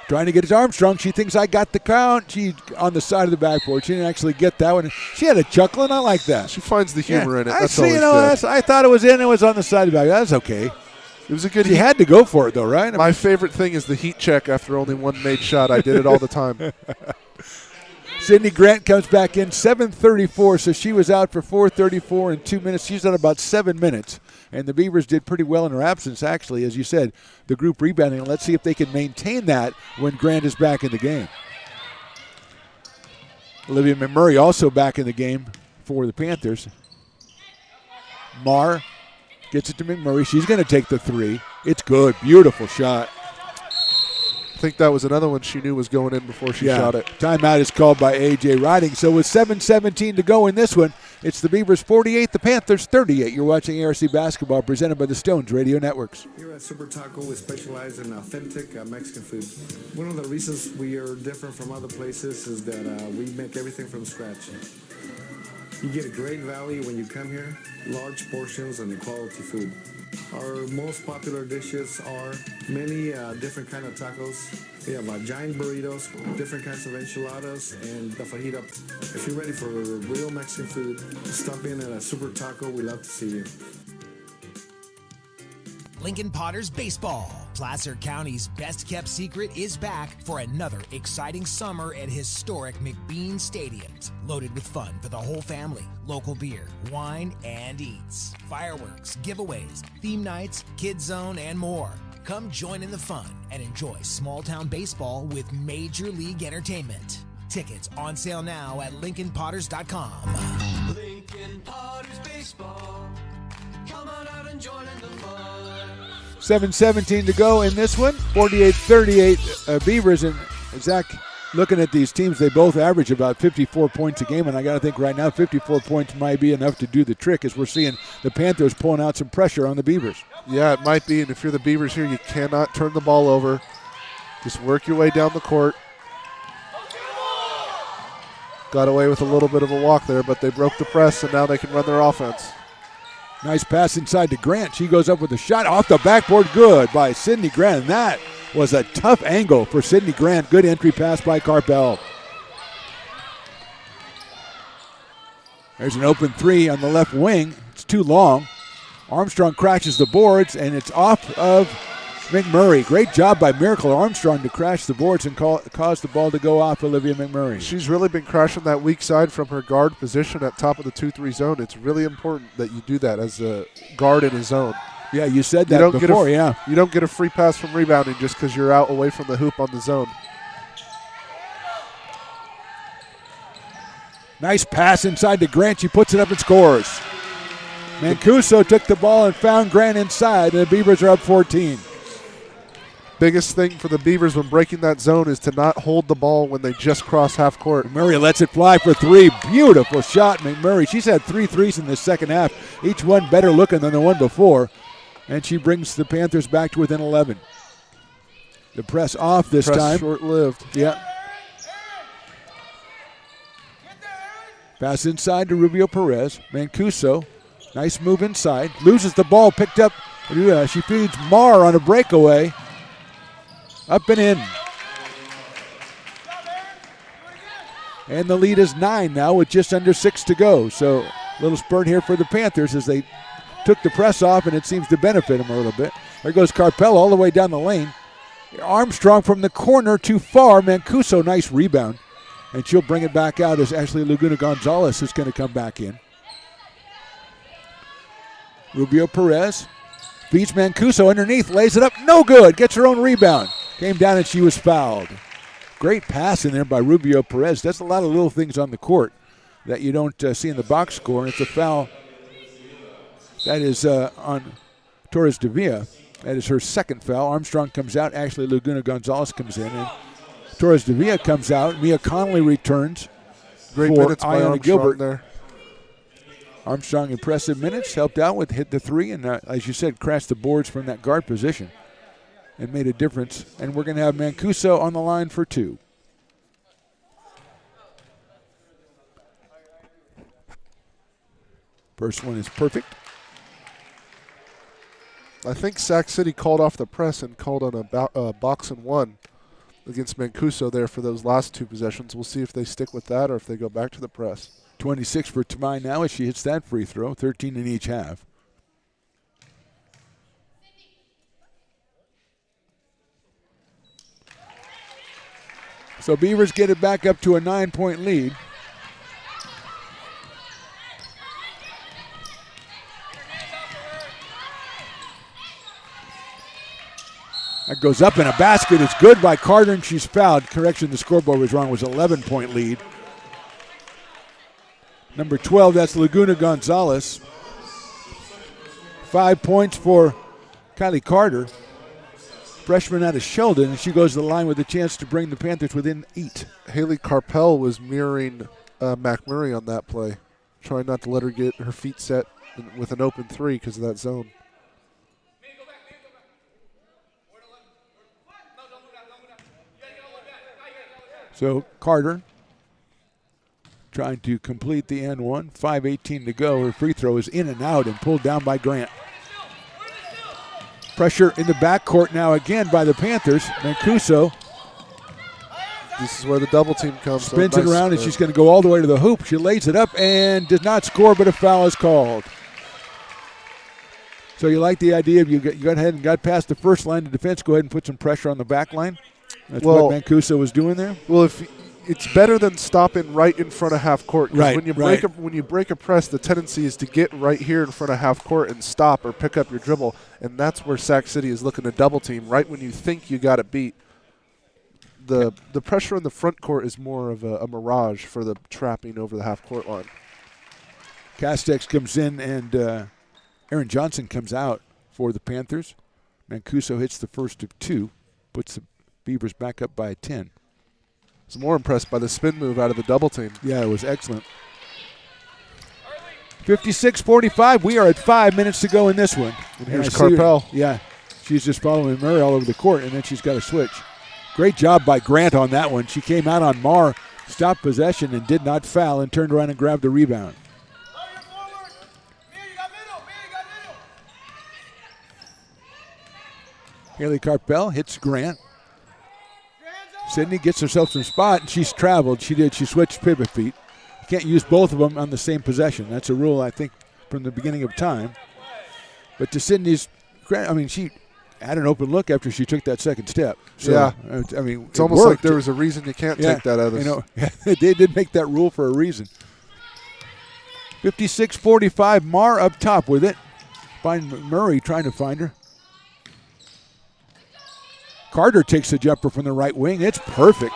Trying to get his Armstrong. She thinks I got the count. She on the side of the backboard. She didn't actually get that one. She had a chuckle, and I like that.
She finds the humor in it.
I
That's
see.
always good.
I thought it was in. It was on the side of the back. That's okay.
It was a good.
She had to go for it, though, right?
My favorite thing is the heat check after only one made shot. I did it all the time.
Sydney Grant comes back in 7:34, so she was out for 4:34 and 2 minutes. She's done about 7 minutes, and the Beavers did pretty well in her absence, actually. As you said, the group rebounding. Let's see if they can maintain that when Grant is back in the game. Olivia McMurray also back in the game for the Panthers. Marr gets it to McMurray. She's going to take the three. It's good. Beautiful shot.
I think that was another one she knew was going in before she shot it.
Timeout is called by A.J. Riding. So with 7:17 to go in this one, it's the Beavers 48, the Panthers 38. You're watching ARC Basketball presented by the Stones Radio Networks.
Here at Super Taco, we specialize in authentic Mexican food. One of the reasons we are different from other places is that we make everything from scratch. You get a great value when you come here, large portions and quality food. Our most popular dishes are many different kind of tacos. We have giant burritos, different kinds of enchiladas, and the fajita. If you're ready for real Mexican food, stop in at a Super Taco. We love to see you.
Lincoln Potters Baseball. Placer County's best-kept secret is back for another exciting summer at historic McBean Stadiums. Loaded with fun for the whole family, local beer, wine, and eats. Fireworks, giveaways, theme nights, kids zone, and more. Come join in the fun and enjoy small-town baseball with Major League Entertainment. Tickets on sale now at LincolnPotters.com.
Lincoln Potters Baseball. Come on out and join in the fun.
7:17 to go in this one. 48-38 Beavers. And Zach, looking at these teams, they both average about 54 points a game. And I got to think right now 54 points might be enough to do the trick as we're seeing the Panthers pulling out some pressure on the Beavers.
Yeah, it might be. And if you're the Beavers here, you cannot turn the ball over. Just work your way down the court. Got away with a little bit of a walk there, but they broke the press, and now they can run their offense.
Nice pass inside to Grant. She goes up with a shot off the backboard. Good by Sydney Grant. And that was a tough angle for Sydney Grant. Good entry pass by Carpel. There's an open three on the left wing. It's too long. Armstrong crashes the boards, and it's off of McMurray. Great job by Miracle Armstrong to crash the boards and cause the ball to go off Olivia McMurray.
She's really been crashing that weak side from her guard position at top of the 2-3 zone. It's really important that you do that as a guard in a zone.
Yeah, you said that before, yeah.
You don't get a free pass from rebounding just because you're out away from the hoop on the zone.
Nice pass inside to Grant. She puts it up and scores. Mancuso took the ball and found Grant inside, and the Beavers are up 14.
Biggest thing for the Beavers when breaking that zone is to not hold the ball when they just cross half court.
McMurray lets it fly for three. Beautiful shot, McMurray. She's had 3 threes in the second half, each one better looking than the one before, and she brings the Panthers back to within 11. The press off this time.
Short-lived.
Yeah. Pass inside to Rubio Perez. Mancuso, nice move inside. Loses the ball, picked up. She feeds Marr on a breakaway. Up and in. And the lead is 9 now with just under 6 to go. So a little spurt here for the Panthers as they took the press off, and it seems to benefit them a little bit. There goes Carpel all the way down the lane. Armstrong from the corner too far. Mancuso, nice rebound. And she'll bring it back out as Ashley Laguna Gonzalez is going to come back in. Rubio Perez beats Mancuso underneath, lays it up, no good, gets her own rebound. Came down and she was fouled. Great pass in there by Rubio Perez. That's a lot of little things on the court that you don't see in the box score, and it's a foul. That is on Torres de Villa. That is her second foul. Armstrong comes out, Ashley Laguna Gonzalez comes in, and Torres de Villa comes out. Mia Connolly returns.
Great
for
minutes by
Ayanna
Armstrong
Gilbert
there.
Armstrong, impressive minutes, helped out with hit the three, and as you said, crashed the boards from that guard position and made a difference. And we're going to have Mancuso on the line for 2. First one is perfect.
I think Sac City called off the press and called on a box and one. against Mancuso there for those last 2 possessions. We'll see if they stick with that or if they go back to the press.
26 for Tamai now as she hits that free throw, 13 in each half. So Beavers get it back up to a 9-point lead. That goes up in a basket. It's good by Carter, and she's fouled. Correction, the scoreboard was wrong. It was 11-point lead. Number 12, that's Laguna Gonzalez. 5 points for Kylie Carter, freshman out of Sheldon, and she goes to the line with a chance to bring the Panthers within 8.
Haley Carpel was mirroring McMurray on that play, trying not to let her get her feet set with an open 3 because of that zone.
So Carter trying to complete the N1. 5:18 to go. Her free throw is in and out and pulled down by Grant. Pressure in the backcourt now again by the Panthers. Mancuso.
This is where the double team comes.
Spins it around and she's going to go all the way to the hoop. She lays it up and does not score, but a foul is called. So you like the idea of you got ahead and got past the first line of defense, go ahead and put some pressure on the back line? That's what Mancuso was doing there?
Well, if it's better than stopping right in front of half court.
Right,
when you break a press, the tendency is to get right here in front of half court and stop or pick up your dribble, and that's where Sac City is looking to double team. Right when you think you got it beat, the pressure in the front court is more of a mirage for the trapping over the half court line.
Castex comes in and Aaron Johnson comes out for the Panthers. Mancuso hits the first of 2, puts the Beavers back up by 10.
I was more impressed by the spin move out of the double team.
Yeah, it was excellent. 56-45. We are at 5 minutes to go in this one.
And here's Carpel.
Yeah, she's just following Murray all over the court, and then she's got to switch. Great job by Grant on that one. She came out on Marr, stopped possession, and did not foul, and turned around and grabbed the rebound. Haley Carpel hits Grant. Sydney gets herself some spot, and she's traveled. She switched pivot feet. You can't use both of them on the same possession. That's a rule, I think, from the beginning of time. But to Sydney's credit, I mean, she had an open look after she took that second step. So,
yeah.
I mean,
it's almost like there was a reason you can't take that out of
this. They did make that rule for a reason. 56-45, Marr up top with it. Find Murray trying to find her. Carter takes the jumper from the right wing. It's perfect.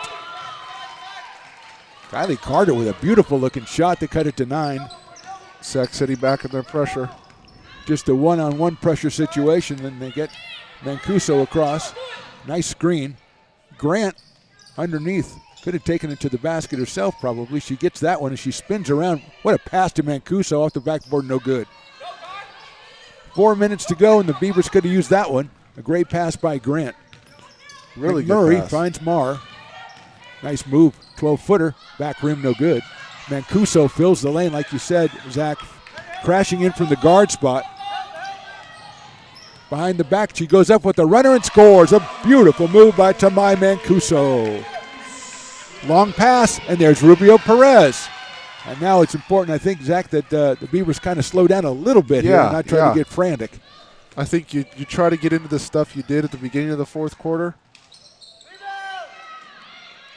Kylie Carter with a beautiful-looking shot to cut it to 9.
Sac City back in their pressure.
Just a one-on-one pressure situation, and they get Mancuso across. Nice screen. Grant underneath. Could have taken it to the basket herself probably. She gets that one, and she spins around. What a pass to Mancuso off the backboard, no good. 4 minutes to go, and the Beavers could have used that one. A great pass by Grant.
Really good
Murray
pass.
finds Marr. Nice move. 12-footer. Back rim, no good. Mancuso fills the lane, like you said, Zach. Crashing in from the guard spot. Behind the back, she goes up with the runner and scores. A beautiful move by Tamai Mancuso. Long pass, and there's Rubio Perez. And now it's important, I think, Zach, that the Beavers kind of slow down a little bit here and not try to get frantic.
I think you try to get into the stuff you did at the beginning of the fourth quarter.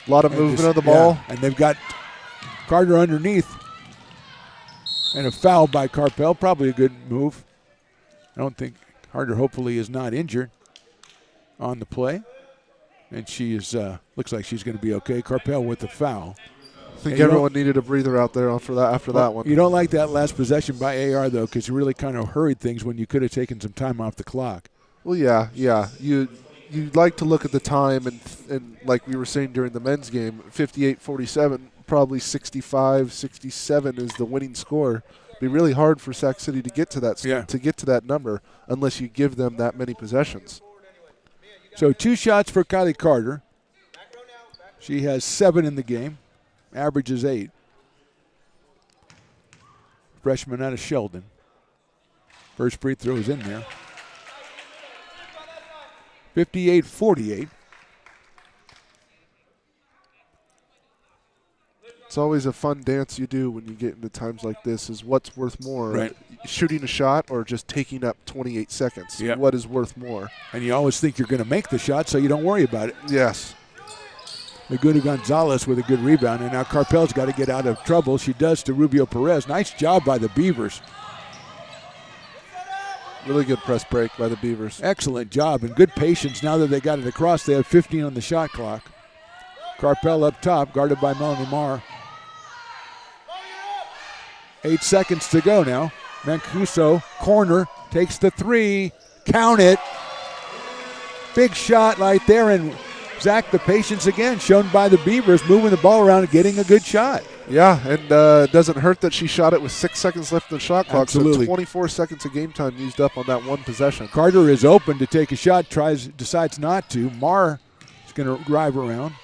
A lot of movement of the ball.
And they've got Carter underneath. And a foul by Carpel, probably a good move. I don't think Carter hopefully is not injured on the play. And she is looks like she's going to be okay. Carpel with the foul.
I think everyone needed a breather out there after that one.
You don't like that last possession by AR, though, because you really kind of hurried things when you could have taken some time off the clock.
Well, yeah. You'd like to look at the time, and like we were saying during the men's game, 58-47, probably 65-67 is the winning score. It'd be really hard for Sac City to get to that number unless you give them that many possessions.
So 2 shots for Kylie Carter. She has 7 in the game. Average is 8. Freshman out of Sheldon. First free throw is in there. 58-48.
It's always a fun dance you do when you get into times like this is what's worth more,
Right.
shooting a shot or just taking up 28 seconds.
Yep.
What is worth more?
And you always think you're going to make the shot, so you don't worry about it.
Yes.
Laguna Gonzalez with a good rebound, and now Carpel's got to get out of trouble. She does to Rubio Perez. Nice job by the Beavers.
Really good press break by the Beavers.
Excellent job and good patience now that they got it across. They have 15 on the shot clock. Carpel up top, guarded by Melanie Marr. 8 seconds to go now. Mancuso, corner, takes the three. Count it. Big shot right there, and Zach, the patience again shown by the Beavers, moving the ball around and getting a good shot.
Yeah, and it doesn't hurt that she shot it with 6 seconds left in the shot clock.
Absolutely.
So 24 seconds of game time used up on that one possession.
Carter is open to take a shot, decides not to. Marr is going to drive around.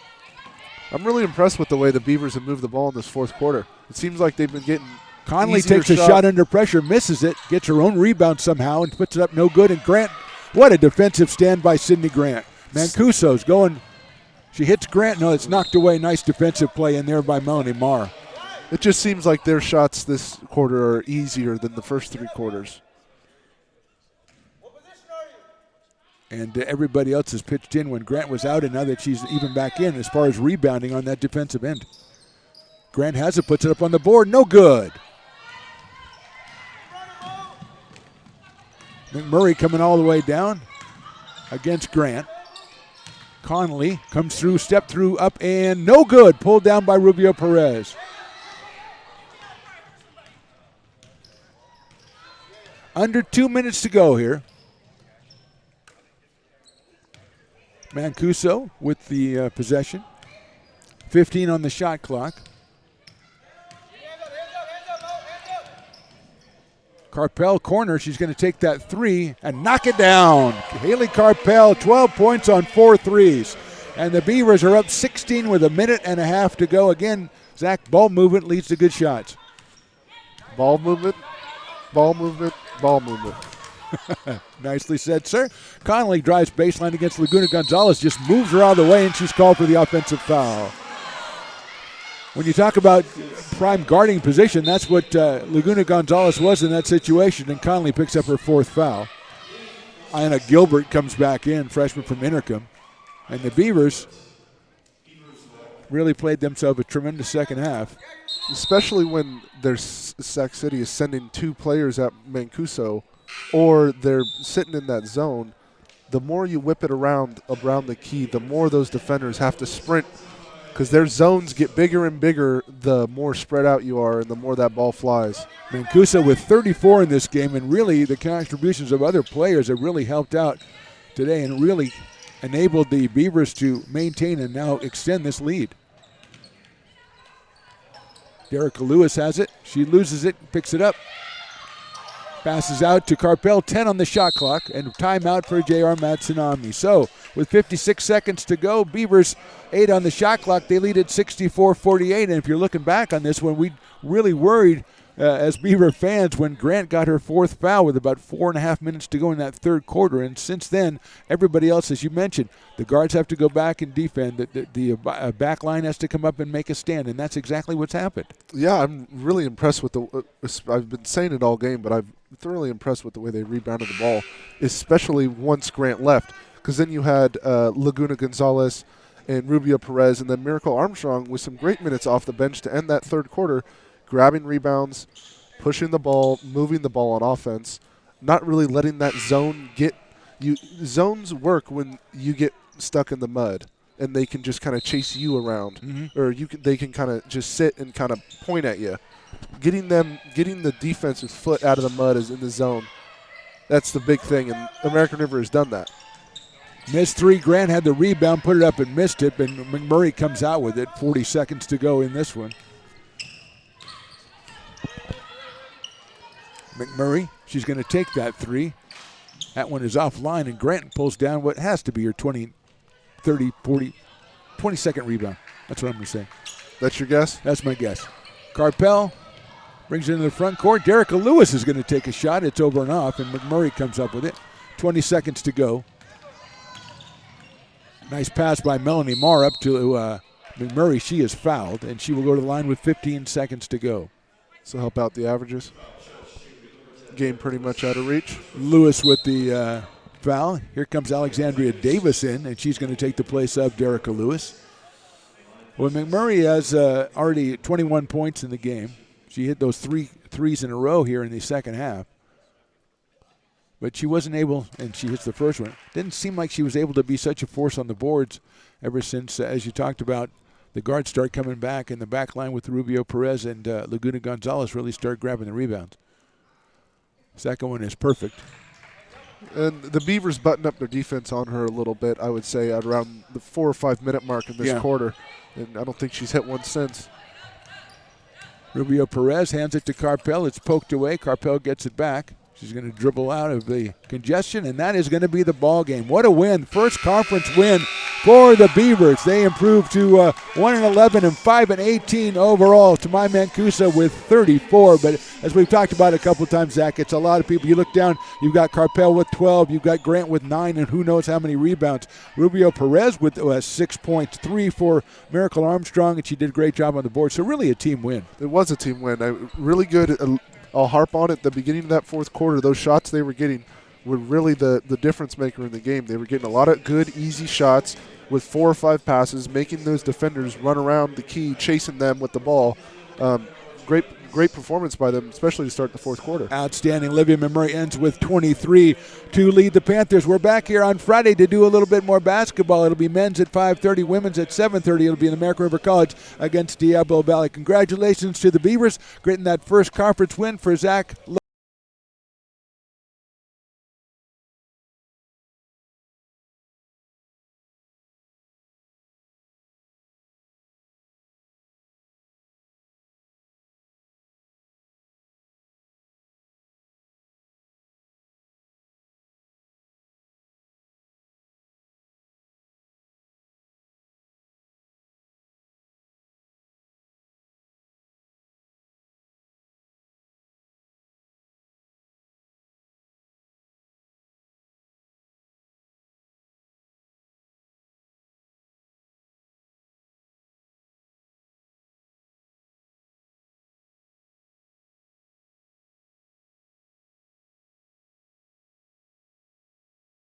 I'm really impressed with the way the Beavers have moved the ball in this fourth quarter. It seems like they've been getting
Conley
easier
takes a shot under pressure, misses it, gets her own rebound somehow, and puts it up no good. And Grant, what a defensive stand by Sydney Grant. Mancuso's going. She hits Grant. No, it's knocked away. Nice defensive play in there by Melanie Marr.
It just seems like their shots this quarter are easier than the first 3 quarters.
And everybody else has pitched in when Grant was out, and now that she's even back in as far as rebounding on that defensive end. Grant has it, puts it up on the board. No good. McMurray coming all the way down against Grant. Conley comes through, step through, up, and no good. Pulled down by Rubio Perez. Under 2 minutes to go here. Mancuso with the possession. 15 on the shot clock. Carpel corner. She's going to take that three and knock it down. Haley Carpel, 12 points on 4 threes. And the Beavers are up 16 with a minute and a half to go. Again, Zach, ball movement leads to good shots.
Ball movement, ball movement, ball movement.
Nicely said, sir. Conley drives baseline against Laguna Gonzalez, just moves her out of the way, and she's called for the offensive foul. When you talk about prime guarding position, that's what Laguna Gonzalez was in that situation, and Conley picks up her 4th foul. Anna Gilbert comes back in, freshman from Intercom. And the Beavers really played themselves a tremendous second half.
Especially when their Sac City is sending 2 players at Mancuso, or they're sitting in that zone. The more you whip it around the key, the more those defenders have to sprint, because their zones get bigger and bigger the more spread out you are and the more that ball flies.
Mancuso with 34 in this game, and really the contributions of other players have really helped out today and really enabled the Beavers to maintain and now extend this lead. Derica Lewis has it. She loses it, picks it up. Passes out to Carpel, 10 on the shot clock, and timeout for J.R. Matsunami. So, with 56 seconds to go, Beavers 8 on the shot clock. They lead at 64-48, and if you're looking back on this one, we really worried as Beaver fans when Grant got her 4th foul with about 4.5 minutes to go in that third quarter. And since then, everybody else, as you mentioned, the guards have to go back and defend. The back line has to come up and make a stand, and that's exactly what's happened.
Yeah, I'm really impressed with I've been saying it all game, but I'm thoroughly impressed with the way they rebounded the ball, especially once Grant left. Because then you had Laguna Gonzalez and Rubio Perez, and then Miracle Armstrong with some great minutes off the bench to end that third quarter, grabbing rebounds, pushing the ball, moving the ball on offense, not really letting that zone get you. Zones work when you get stuck in the mud and they can just kind of chase you around, or they can kind of just sit and kind of point at you. Getting the defense's foot out of the mud is in the zone. That's the big thing, and American River has done that.
Missed 3. Grant had the rebound, put it up and missed it, and McMurray comes out with it. 40 seconds to go in this one. McMurray, she's going to take that 3. That one is offline, and Grant pulls down what has to be her 20, 30, 40, 20-second rebound. That's what I'm going to say.
That's your guess?
That's my guess. Carpel brings it into the front court. Derica Lewis is going to take a shot. It's over and off, and McMurray comes up with it. 20 seconds to go. Nice pass by Melanie Marr up to McMurray, she is fouled, and she will go to the line with 15 seconds to go.
So help out the averages. Game pretty much out of reach.
Lewis with the foul. Here comes Alexandria Davis in, and she's going to take the place of Derica Lewis. Well, McMurray has already 21 points in the game. She hit those three threes in a row here in the second half. But she wasn't able, and she hits the first one. Didn't seem like she was able to be such a force on the boards ever since, as you talked about, the guards start coming back and the back line with Rubio Perez and Laguna Gonzalez really start grabbing the rebounds. Second one is perfect.
And the Beavers buttoned up their defense on her a little bit, I would say, at around the 4 or 5 minute mark in this quarter. And I don't think she's hit one since.
Rubio Perez hands it to Carpel. It's poked away. Carpel gets it back. She's going to dribble out of the congestion, and that is going to be the ball game. What a win. First conference win for the Beavers. They improved to 1-11 and 5-18 overall. Tamai Mancusa with 34. But as we've talked about a couple of times, Zach, it's a lot of people. You look down, you've got Carpel with 12, you've got Grant with 9, and who knows how many rebounds. Rubio Perez with 6 points, 3 for Miracle Armstrong, and she did a great job on the board. So really a team win.
It was a team win. Really good. I'll harp on it. The beginning of that fourth quarter, those shots they were getting were really the difference maker in the game. They were getting a lot of good, easy shots with 4 or 5 passes, making those defenders run around the key, chasing them with the ball. Great performance by them, especially to start the fourth quarter.
Outstanding. Olivia McMurray ends with 23 to lead the Panthers. We're back here on Friday to do a little bit more basketball. It'll be men's at 5:30, women's at 7:30. It'll be in American River College against Diablo Valley. Congratulations to the Beavers, getting that first conference win for Zach.